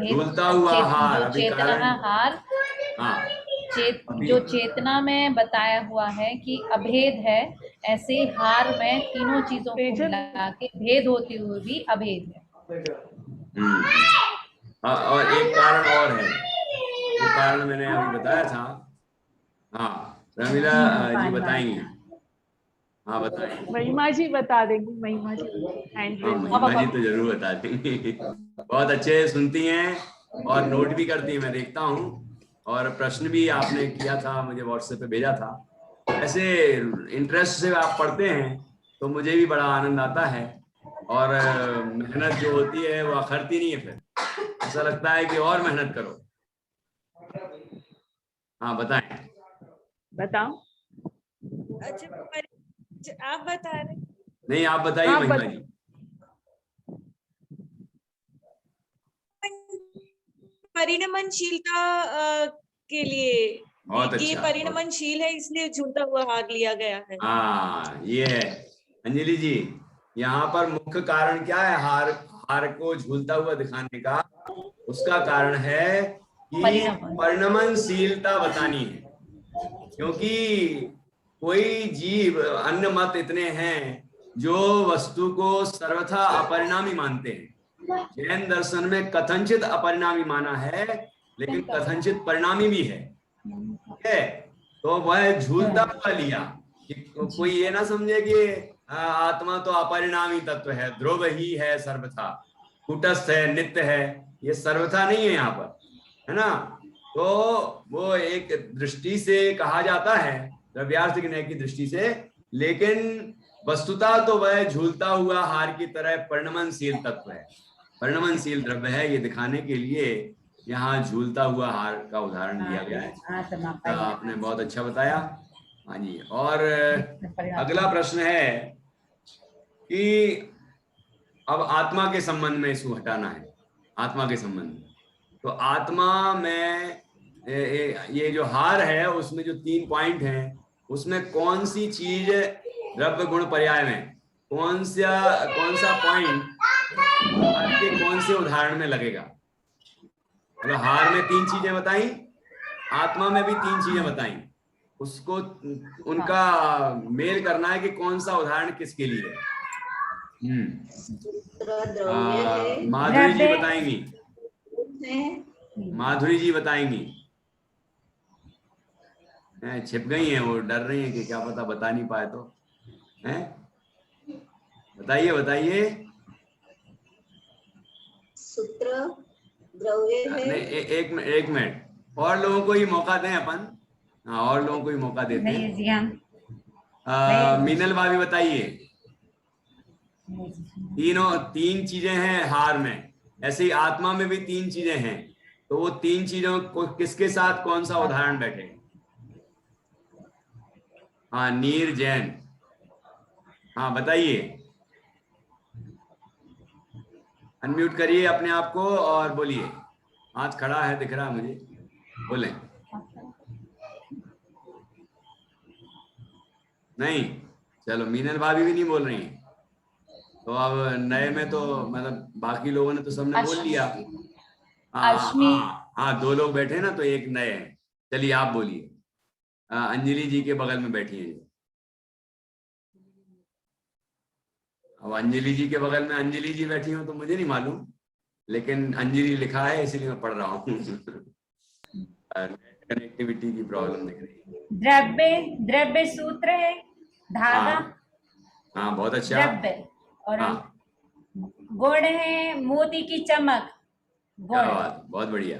A: झूलता हुआ हार, अभी
C: चेतना हार।
A: हाँ,
C: जो चेतना में बताया हुआ है कि अभेद है, ऐसे ही हार में तीनों चीजों को मिला के भेद होते हुए भी अभेद है।
A: और एक कारण और है, वो कारण मैंने अभी बताया था। हाँ रमीला जी बताएंगी। हाँ बताएंगे।
D: महिमा जी बता देंगी, महिमा जी हैंड
A: हाँ
D: रेज।
A: महिमा जी तो जरूर बता देंगी। बहुत अच्छे सुनती हैं और नोट भी करती हैं, मैं देखता हूँ। और प्रश्न भी आपने किया था, मुझे व्हाट्सएप पे भेजा था। ऐसे इंटरेस्ट से आप पढ़ते हैं तो मुझे भी बड़ा आनंद आता है। और मेहनत जो होती है वो अखरती नहीं है, फिर ऐसा लगता है कि और मेहनत करो। हाँ बताएं।
D: बताओ।
E: अच्छा आप बता रहे।
A: नहीं आप बताइए महिमा जी।
E: परिणमनशीलता के लिए
A: बहुत
E: ये
A: अच्छा।
E: परिणमनशील है इसलिए झूलता हुआ हार लिया गया है।
A: हाँ ये है अंजलि जी, यहाँ पर मुख्य कारण क्या है हार को झूलता हुआ दिखाने का? उसका कारण है कि परिणमनशीलता बतानी है। क्योंकि कोई जीव, अन्य मत इतने हैं जो वस्तु को सर्वथा अपरिणामी मानते हैं। जैन दर्शन में कथनचित अपरिणामी माना है, लेकिन कथनचित परिणामी भी है। ठीक है, तो वह झूलता हुआ लिया कि कोई ये ना समझे कि आत्मा तो अपरिणामी तत्व है, ध्रुव ही है सर्वथा, कुटस्थ है, नित्य है। ये सर्वथा नहीं है यहाँ पर, है ना। तो वो एक दृष्टि से कहा जाता है, द्रव्यार्थ न्याय की दृष्टि से, लेकिन वस्तुतः तो वह झूलता हुआ हार की तरह परिणमनशील तत्व है, परिणमनशील द्रव्य है। ये दिखाने के लिए यहाँ झूलता हुआ हार का उदाहरण दिया गया है। तो आपने बहुत अच्छा बताया। हाँ जी, और अगला प्रश्न है कि अब आत्मा के संबंध में इसको हटाना है। आत्मा के संबंध में, तो आत्मा में ये जो हार है उसमें जो 3 पॉइंट हैं, उसमें कौन सी चीज द्रव्य गुण पर्याय में कौन सा पॉइंट आपके कौन से उदाहरण में लगेगा? मतलब हार में 3 चीजें बताई, आत्मा में भी 3 चीजें बताई, उसको उनका मेल करना है कि कौन सा उदाहरण किसके लिए है। माधुरी जी बताएंगी। माधुरी जी बताएंगी। छिप गई हैं, वो डर रही हैं कि क्या पता बता नहीं पाए तो। हैं बताइए बताइए।
B: सूत्र द्रव्य है।
A: एक मिनट और लोगों को ही मौका दें अपन। हाँ और लोगों को ही मौका देते हैं। मीनल भाभी बताइए। 3 चीजें हैं हार में, ऐसे ही आत्मा में भी 3 चीजें हैं, तो वो 3 चीजों को किसके साथ कौन सा उदाहरण बैठेगा? हाँ नीर जैन, हाँ बताइए। अनम्यूट करिए अपने आप को और बोलिए। हाथ खड़ा है दिख रहा है मुझे, बोले। नहीं, चलो मीनल भाभी भी नहीं बोल रही हैं। तो अब नए में तो मतलब बाकी लोगों ने तो सबने बोल लिया। हाँ 2 लोग बैठे ना तो एक नए हैं। चलिए आप बोलिए। अंजलि जी के बगल में बैठी हैं। अब अंजलि जी के बगल में अंजलि जी बैठी हो तो मुझे नहीं मालूम, लेकिन अंजलि लिखा है इसीलिए मैं पढ़ रहा हूँ। कनेक्टिविटी की प्रॉब्लम दिख रही है।
F: द्रव्य सूत्र है, धागा।
A: हाँ बहुत अच्छा।
F: द्रव्य और गुण है मोती की चमक, गुण।
A: बहुत बढ़िया।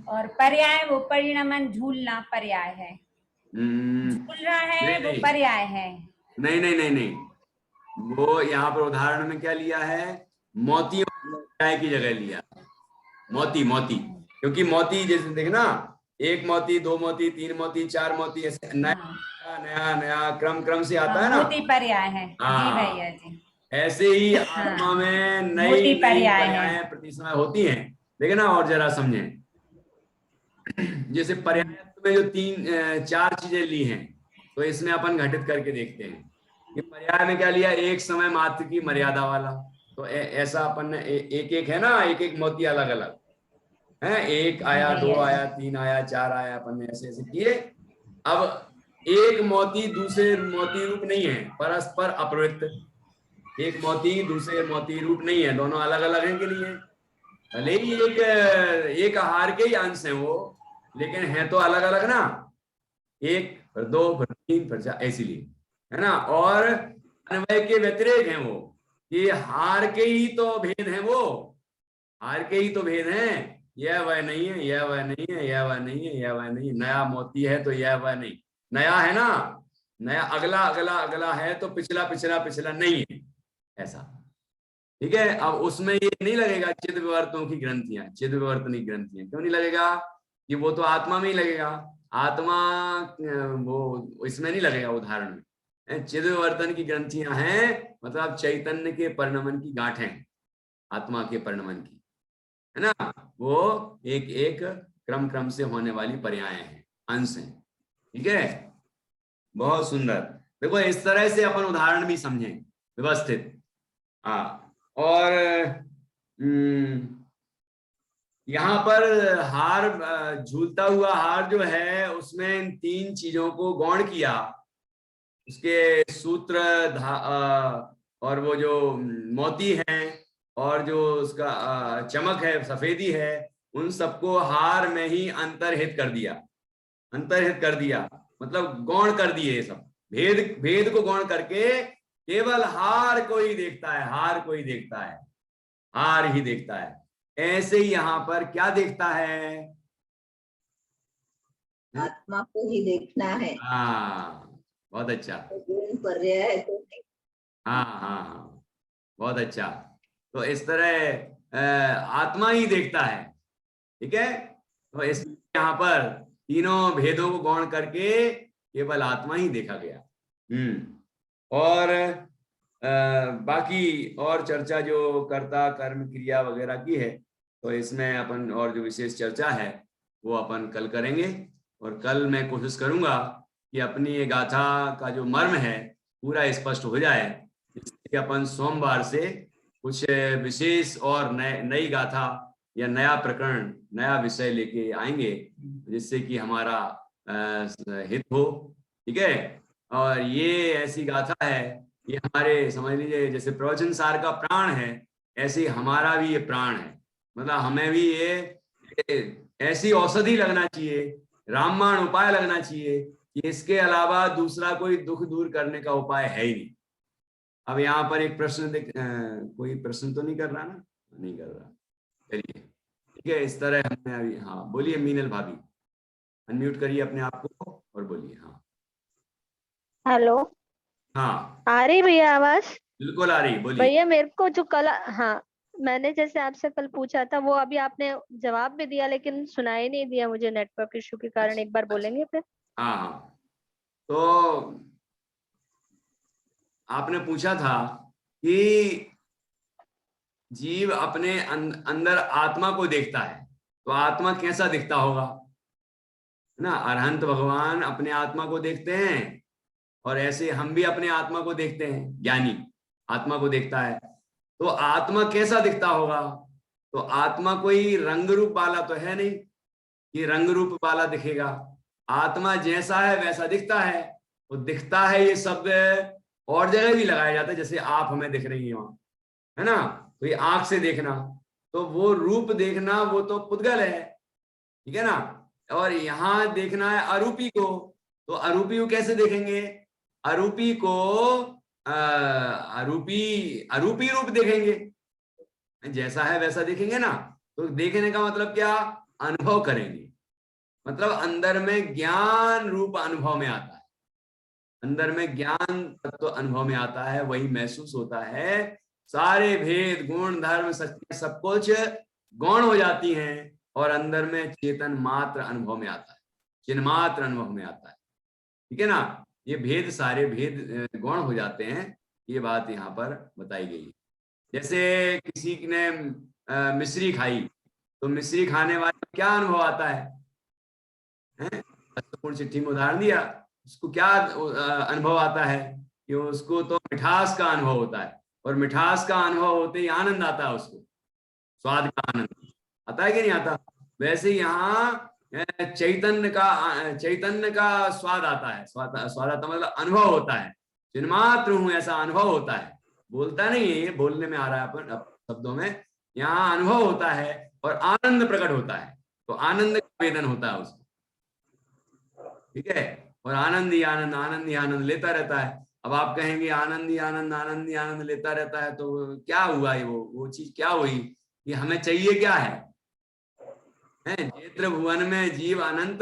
F: और पर्याय वो परिणमन, झूलना पर्याय है। झूल रहा है वो पर्याय है।
A: नहीं, वो यहाँ पर उदाहरण में क्या लिया है? मोती पर्याय की जगह लिया। मोती, क्योंकि मोती जैसे देखना, 1 मोती, 2 मोती, 3 मोती, 4 मोती, ऐसे नया क्रम से आता है ना।
F: मोती पर्याय है। जी भैया जी।
A: ऐसे ही आत्मा में नई पर्याय प्रति समय होती हैं। देखना और जरा समझें। जैसे पर्याय में जो 4 चीजें ली हैं, तो इसमें अपन घटित करके देखते हैं कि पर्याय में क्या लिया? एक समय मात्र की मर्यादा वाला। तो ऐसा अपन ने एक है ना, एक मोती अलग अलग। है, एक आया,
F: नहीं
A: दो
F: आया।
A: आया, तीन आया, चार आया, अपन ने ऐसे ऐसे किए। अब एक मोती दूसरे मोती रूप नहीं है, परस्पर अपरिवर्तित। एक मोती दूसरे मोती रूप नहीं है, दोनों अलग अलग हैं कि नहीं है? भले ही एक आहार के ही अंश है वो, लेकिन है तो अलग अलग ना, एक फिर दो फिर तीन फिर चार, इसीलिए, है ना। और अन्वय के व्यतिरेक हैं वो, ये हार के ही तो भेद हैं वो, हार के ही तो भेद हैं। यह वह नहीं है, यह वह नहीं है, यह वह नहीं है, यह वह नहीं है। नया मोती है तो यह वह नहीं, नया है ना, नया अगला अगला अगला है तो पिछला पिछला पिछला नहीं है, ऐसा। ठीक है, अब उसमें ये नहीं लगेगा चिद विवर्तों की ग्रंथियां, चिद विवर्तनी ग्रंथियां क्यों नहीं लगेगा? कि वो तो आत्मा में ही लगेगा, आत्मा वो इसमें नहीं लगेगा उदाहरण में। चिद विवर्तन की ग्रंथियां हैं, मतलब चैतन्य के परिणमन की गांठें, आत्मा के परिणमन की, है ना। वो एक एक क्रम क्रम से होने वाली पर्याय हैं, अंश हैं। ठीक है, बहुत सुंदर। देखो इस तरह से अपन उदाहरण भी समझें व्यवस्थित। हाँ, और यहाँ पर हार, झूलता हुआ हार जो है, उसमें इन तीन चीजों को गौण किया, उसके सूत्र और वो जो मोती हैं और जो उसका चमक है, सफेदी है, उन सबको हार में ही अंतर्हित कर दिया, अंतर्हित कर दिया, मतलब गौण कर दिए सब। भेद भेद को गौण करके केवल हार को ही देखता है, हार को ही देखता है, हार ही देखता है। ऐसे ही यहाँ पर क्या देखता है?
B: आत्मा को ही देखना है।
A: हाँ, बहुत अच्छा।
B: गुण पर्याय को नहीं।
A: हाँ हाँ हाँ, बहुत अच्छा। तो इस तरह आत्मा ही देखता है। ठीक है, तो इस यहाँ पर तीनों भेदों को गौण करके केवल आत्मा ही देखा गया। और बाकी और चर्चा जो कर्ता कर्म क्रिया वगैरह की है, तो इसमें अपन और जो विशेष चर्चा है वो अपन कल करेंगे। और कल मैं कोशिश करूंगा कि अपनी ये गाथा का जो मर्म है पूरा स्पष्ट हो जाए, इसलिए अपन सोमवार से कुछ विशेष और नई गाथा या नया प्रकरण, नया विषय लेके आएंगे, जिससे कि हमारा हित हो। ठीक है, और ये ऐसी गाथा है, ये हमारे समझ लीजिए जैसे प्रवचन सार का प्राण है, ऐसे ही हमारा भी ये प्राण है। मतलब हमें भी ये ऐसी औषधि लगना चाहिए, रामबाण उपाय लगना चाहिए कि इसके अलावा दूसरा कोई दुख दूर करने का उपाय है ही नहीं। अब यहाँ पर एक प्रश्न कोई प्रश्न तो नहीं कर रहा ना? नहीं कर रहा, चलिए ठीक है। इस तरह हमने अभी, हाँ बोलिए मीनल भाभी, अनम्यूट करिए अपने आप को और बोलिए। हाँ
G: हेलो,
A: हाँ,
G: आ रही भैया आवाज?
A: बिल्कुल आ रही, बोलिए।
G: भैया मेरे को जो कल, हाँ, मैंने जैसे आपसे कल पूछा था वो अभी आपने जवाब भी दिया, लेकिन सुनाई नहीं दिया मुझे नेटवर्क इशू के कारण। एक बार बोलेंगे फिर?
A: हाँ हाँ, तो आपने पूछा था कि जीव अपने अंदर आत्मा को देखता है, तो आत्मा कैसा दिखता होगा, है ना। अरहंत भगवान अपने आत्मा को देखते हैं, और ऐसे हम भी अपने आत्मा को देखते हैं, ज्ञानी आत्मा को देखता है। तो आत्मा कैसा दिखता होगा? तो आत्मा कोई रंग रूप वाला तो है नहीं कि रंग रूप वाला दिखेगा। आत्मा जैसा है वैसा दिखता है। वो दिखता है, ये शब्द और जगह भी लगाया जाता है, जैसे आप हमें दिख रही हैं वहां, है ना। तो ये आंख से देखना, तो वो रूप देखना वो तो पुद्गल है, ठीक है ना। और यहाँ देखना है अरूपी को, तो अरूपी को कैसे देखेंगे? अरूपी को अरूपी रूप देखेंगे, जैसा है वैसा देखेंगे ना। तो देखने का मतलब क्या? अनुभव करेंगे, मतलब अंदर में ज्ञान रूप अनुभव में आता है, अंदर में ज्ञान तत्व तो अनुभव में आता है, वही महसूस होता है। सारे भेद गुण धर्म सत्य सब कुछ गौण हो जाती हैं, और अंदर में चेतन मात्र अनुभव में आता है, चिन्ह मात्र अनुभव में आता है, ठीक है ना। ये भेद, सारे भेद गौण हो जाते हैं, ये बात यहाँ पर बताई गई है। जैसे किसी ने मिश्री खाई, तो मिश्री खाने वाले को क्या अनुभव आता है? महत्वपूर्ण चिट्ठी में उदाहरण दिया, उसको क्या अनुभव आता है? कि उसको तो मिठास का अनुभव होता है, और मिठास का अनुभव होते ही आनंद आता है, उसको स्वाद का आनंद आता है कि नहीं आता? वैसे यहाँ चैतन्य का स्वाद आता है। स्वाद आता मतलब अनुभव होता है। चिन्मात्र हूं ऐसा अनुभव होता है। बोलता नहीं है, ये बोलने में आ रहा है अपन शब्दों में। यहाँ अनुभव होता है और आनंद प्रकट होता है, तो आनंद का वेदन होता है उसको, ठीक है। और आनंद ही आनंद, आनंद ही आनंद लेता रहता है। अब आप कहेंगे आनंद ही आनंद, आनंद ही आनंद लेता रहता है, तो क्या हुआ? ये वो चीज क्या हुई? कि हमें चाहिए क्या है? नेत्र भुवन में जीव अनंत,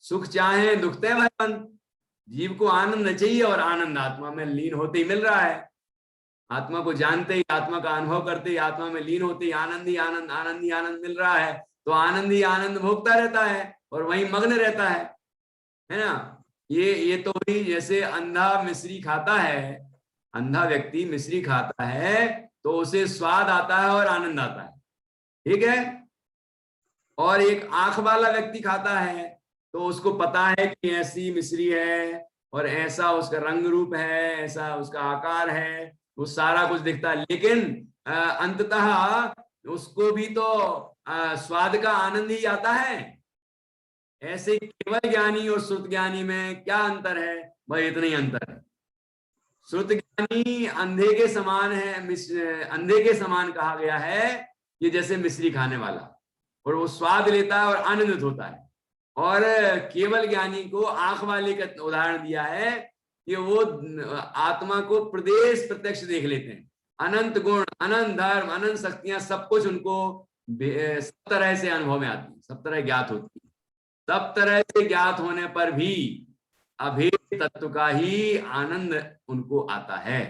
A: सुख चाहे दुखते भयवंत। जीव को आनंद चाहिए और आनंद आत्मा में लीन होते ही मिल रहा है। आत्मा को जानते ही, आत्मा का अनुभव करते ही, आत्मा में लीन होते ही आनंद ही आनंद, आनंद ही आनंद मिल रहा है। तो आनंद ही आनंद भोगता रहता है और वहीं मग्न रहता है ना। ये तो भी जैसे अंधा मिश्री खाता है, अंधा व्यक्ति मिश्री खाता है तो उसे स्वाद आता है और आनंद आता है, ठीक है। और एक आंख वाला व्यक्ति खाता है तो उसको पता है कि ऐसी मिश्री है और ऐसा उसका रंग रूप है, ऐसा उसका आकार है, वो सारा कुछ दिखता है, लेकिन अंततः उसको भी तो स्वाद का आनंद ही आता है। ऐसे केवल ज्ञानी और श्रुत ज्ञानी में क्या अंतर है? भाई इतना ही अंतर है। श्रुत ज्ञानी अंधे के समान है, अंधे के समान कहा गया है कि जैसे मिश्री खाने वाला, और वो स्वाद लेता है और आनंदित होता है। और केवल ज्ञानी को आंख वाले का उदाहरण दिया है कि वो आत्मा को प्रत्यक्ष देख लेते हैं। अनंत गुण, अनंत धर्म, अनंत शक्तियां, सब कुछ उनको सब तरह से अनुभव में आती है, सब तरह ज्ञात होती है। सब तरह से ज्ञात होने पर भी अभेद तत्व का ही आनंद उनको आता है।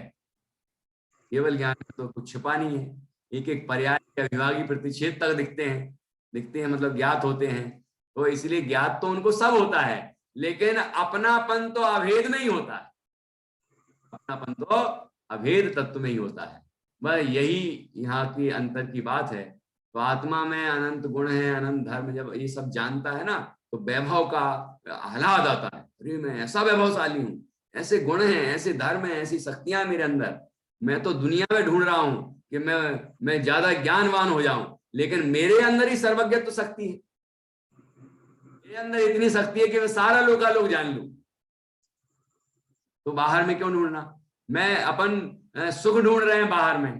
A: केवल ज्ञान तो कुछ छिपा नहीं है। एक एक पर्याय या विभागी प्रतिषेध तक दिखते हैं मतलब ज्ञात होते हैं। तो इसलिए ज्ञात तो उनको सब होता है, लेकिन अपनापन तो अभेद में ही होता है। अपनापन तो अभेद तत्व में ही होता है। बस यही यहाँ की अंतर की बात है। तो आत्मा में अनंत गुण है, अनंत धर्म, जब ये सब जानता है ना तो वैभव का आह्लाद आता है। अरे मैं ऐसा वैभवशाली हूँ, ऐसे गुण हैं, ऐसे धर्म हैं, ऐसी शक्तियां मेरे अंदर। मैं तो दुनिया में ढूंढ रहा हूँ कि मैं ज्यादा ज्ञानवान हो जाऊं, लेकिन मेरे अंदर ही सर्वज्ञत्व शक्ति है। मेरे अंदर इतनी शक्ति है कि मैं सारा लोकालोक जान लूं। तो बाहर में क्यों ढूंढना? मैं अपन सुख ढूंढ रहे हैं बाहर में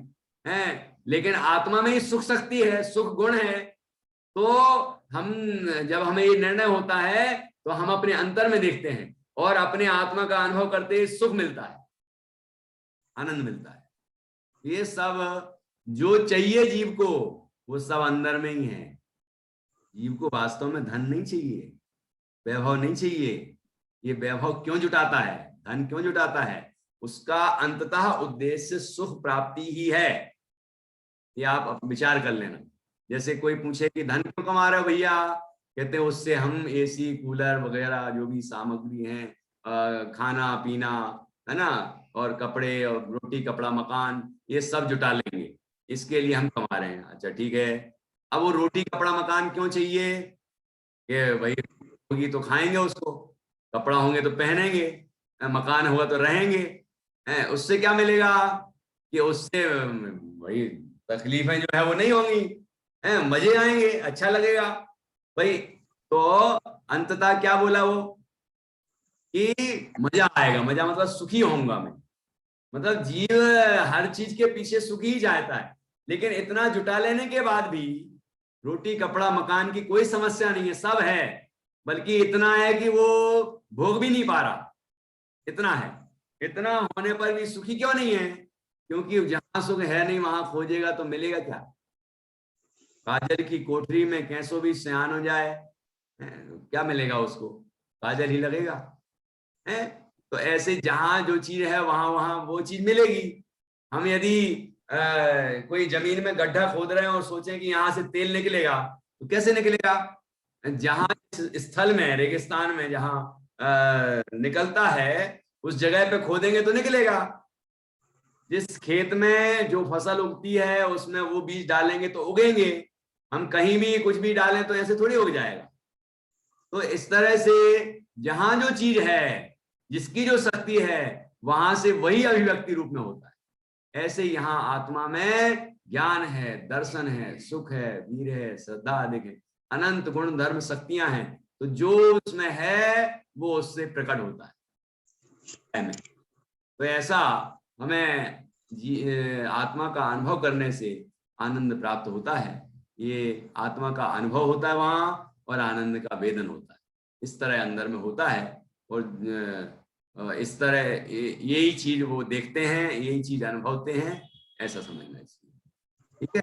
A: हैं, लेकिन आत्मा में ही सुख शक्ति है, सुख गुण है। तो हम जब हमें ये निर्णय होता है तो हम अपने अंतर में देखते हैं और अपने आत्मा का अनुभव करते ही सुख मिलता है, आनंद मिलता है। ये सब जो चाहिए जीव को वो सब अंदर में ही है। जीव को वास्तव में धन नहीं चाहिए, वैभव नहीं चाहिए। ये वैभव क्यों जुटाता है, धन क्यों जुटाता है? उसका अंततः उद्देश्य सुख प्राप्ति ही है। ये आप विचार कर लेना। जैसे कोई पूछे कि धन क्यों कमा रहे हो भैया, कहते हैं उससे हम एसी कूलर वगैरह जो भी सामग्री है, खाना पीना है ना, और कपड़े और रोटी कपड़ा मकान, ये सब जुटा लेंगे, इसके लिए हम कमा रहे हैं। अच्छा ठीक है, अब वो रोटी कपड़ा मकान क्यों चाहिए? कि भाई होगी तो खाएंगे उसको, कपड़ा होंगे तो पहनेंगे, मकान होगा तो रहेंगे। उससे क्या मिलेगा? कि उससे भाई तकलीफें जो है वो नहीं होंगी, मजे आएंगे, अच्छा लगेगा भाई। तो अंततः क्या बोला वो कि मजा आएगा, मजा मतलब सुखी होऊंगा मैं। मतलब जीव हर चीज के पीछे सुखी ही चाहता है, लेकिन इतना जुटा लेने के बाद भी रोटी कपड़ा मकान की कोई समस्या नहीं है, सब है। बल्कि इतना है कि वो भोग भी नहीं पा रहा, इतना है। इतना होने पर भी सुखी क्यों नहीं है? क्योंकि जहां सुख है नहीं वहां खोजेगा तो मिलेगा क्या? काजल की कोठरी में कैसो भी सयान हो जाए, क्या मिलेगा उसको? काजल ही लगेगा। तो ऐसे जहां जो चीज है वहां वहां वो चीज मिलेगी। हम यदि कोई जमीन में गड्ढा खोद रहे हैं और सोचें कि यहाँ से तेल निकलेगा, तो कैसे निकलेगा? जहां स्थल में, रेगिस्तान में जहां निकलता है उस जगह पे खोदेंगे तो निकलेगा। जिस खेत में जो फसल उगती है उसमें वो बीज डालेंगे तो उगेंगे। हम कहीं भी कुछ भी डालें तो ऐसे थोड़ी उग जाएगा। तो इस तरह से जहां जो चीज है, जिसकी जो शक्ति है, वहां से वही अभिव्यक्ति रूप में होता है। ऐसे यहाँ आत्मा में ज्ञान है, दर्शन है, सुख है, वीर है, श्रद्धा अधिक है, अनंत गुण धर्म शक्तियां हैं, तो जो उसमें है वो उससे प्रकट होता है। तो ऐसा हमें आत्मा का अनुभव करने से आनंद प्राप्त होता है। ये आत्मा का अनुभव होता है वहां, और आनंद का वेदन होता है। इस तरह अंदर में होता है, और इस तरह यही चीज वो देखते हैं, यही चीज अनुभवते हैं, ऐसा समझना चाहिए। ठीक है।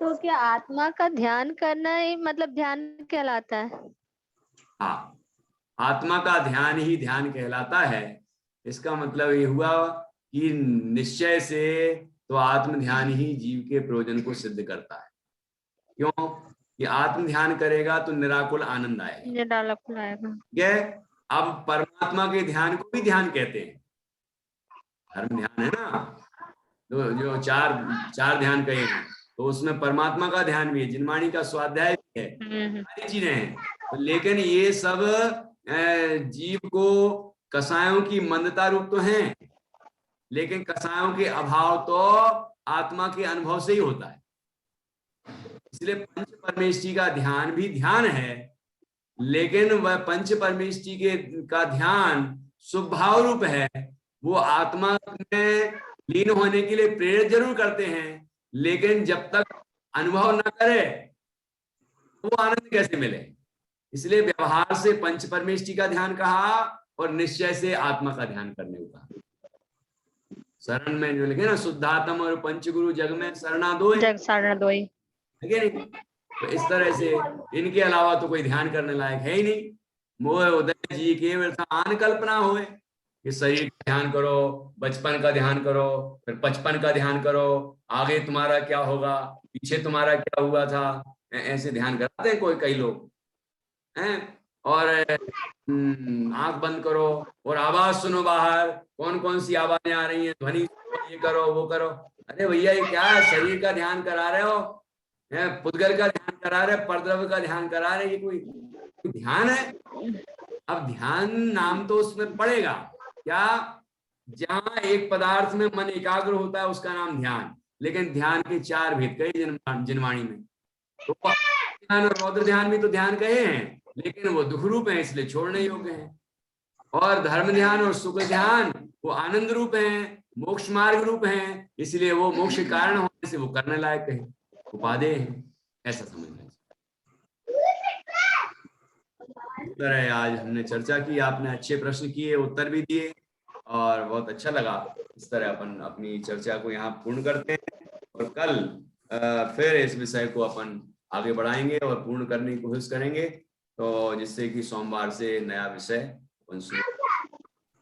G: तो क्या आत्मा का ध्यान करना ही मतलब ध्यान कहलाता है?
A: हाँ, आत्मा का ध्यान ही ध्यान कहलाता है। इसका मतलब ये हुआ कि निश्चय से तो आत्म ध्यान ही जीव के प्रयोजन को सिद्ध करता है। क्यों? कि आत्म ध्यान करेगा तो निराकुल आनंद आएगा।
G: निराकुल आएगा।
A: ठीक है। अब परमात्मा के ध्यान को भी ध्यान कहते हैं। धर्म ध्यान है ना, तो जो चार ध्यान कहे हैं, तो उसमें परमात्मा का ध्यान भी है, जिनवाणी का स्वाध्याय भी है, सारी चीजें हैं। तो लेकिन ये सब जीव को कसायों की मंदता रूप तो हैं, लेकिन कसायों के अभाव तो आत्मा के अनुभव से ही होता है। इसलिए पंच परमेष्टि का ध्यान भी ध्यान है, लेकिन वह पंच परमेष्टि का ध्यान स्वभाव रूप है। वो आत्मा में लीन होने के लिए प्रेरित जरूर करते हैं, लेकिन जब तक अनुभव न करे वो आनंद कैसे मिले। इसलिए व्यवहार से पंच परमेष्टि का ध्यान कहा, और निश्चय से आत्मा का ध्यान करने को कहा। शरण में जो लिखे ना, शुद्धात्म और पंचगुरु जग में शरणा दोई,
G: जग शरण दोई।
A: तो इस तरह से इनके अलावा तो कोई ध्यान करने लायक है ही नहीं। मोह उदय जी के आन कल्पना होए कि शरीर का ध्यान करो, बचपन का ध्यान करो, फिर 55 का ध्यान करो, आगे तुम्हारा क्या होगा, पीछे तुम्हारा क्या हुआ था, ऐसे ध्यान कराते हैं कई लोग हैं। और आंख बंद करो और आवाज सुनो बाहर, कौन कौन सी आवाजें आ रही हैं, ध्वनि, ये करो वो करो। अरे भैया ये क्या है, शरीर का ध्यान करा रहे हो, पुद्गल का ध्यान करा रहे, परद्रव्य का ध्यान करा रहे, ये कोई ध्यान है? अब ध्यान नाम तो उसमें पड़ेगा क्या, जहां एक पदार्थ में मन एकाग्र होता है उसका नाम ध्यान। लेकिन ध्यान के 4 भेद कहे जिनवाणी में, तो ध्यान और रौद्र ध्यान भी तो ध्यान कहे हैं, लेकिन वो दुख रूप है इसलिए छोड़ने योग्य हैं। और धर्म ध्यान और सुख ध्यान वो आनंद रूप हैं, मोक्ष मार्ग रूप हैं, इसलिए वो मोक्ष के कारण होने से वो करने लायक है, उपादेय है, ऐसा समझना चाहिए। इस तरह आज हमने चर्चा की, आपने अच्छे प्रश्न किए, उत्तर भी दिए, और बहुत अच्छा लगा। इस तरह अपन अपनी चर्चा को यहाँ पूर्ण करते हैं, और कल फिर इस विषय को अपन आगे बढ़ाएंगे और पूर्ण करने की कोशिश करेंगे, तो जिससे कि सोमवार से नया विषय अपन शुरू।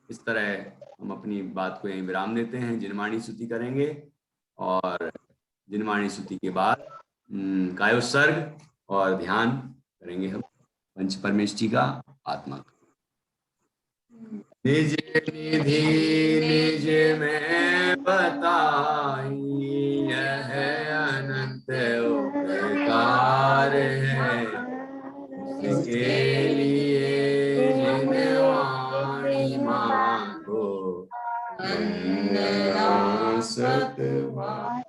A: इस तरह हम अपनी बात को यहीं विराम देते हैं, जिनवाणी स्तुति करेंगे, और जिनवाणी स्तुति के बाद कायोत्सर्ग और ध्यान करेंगे हम पंच परमेष्टि का, आत्मा का। निज निधि निज में बताई, यह अनंत उपकार है, इसके लिए जिनवाणी मांगो वंदना सतवार।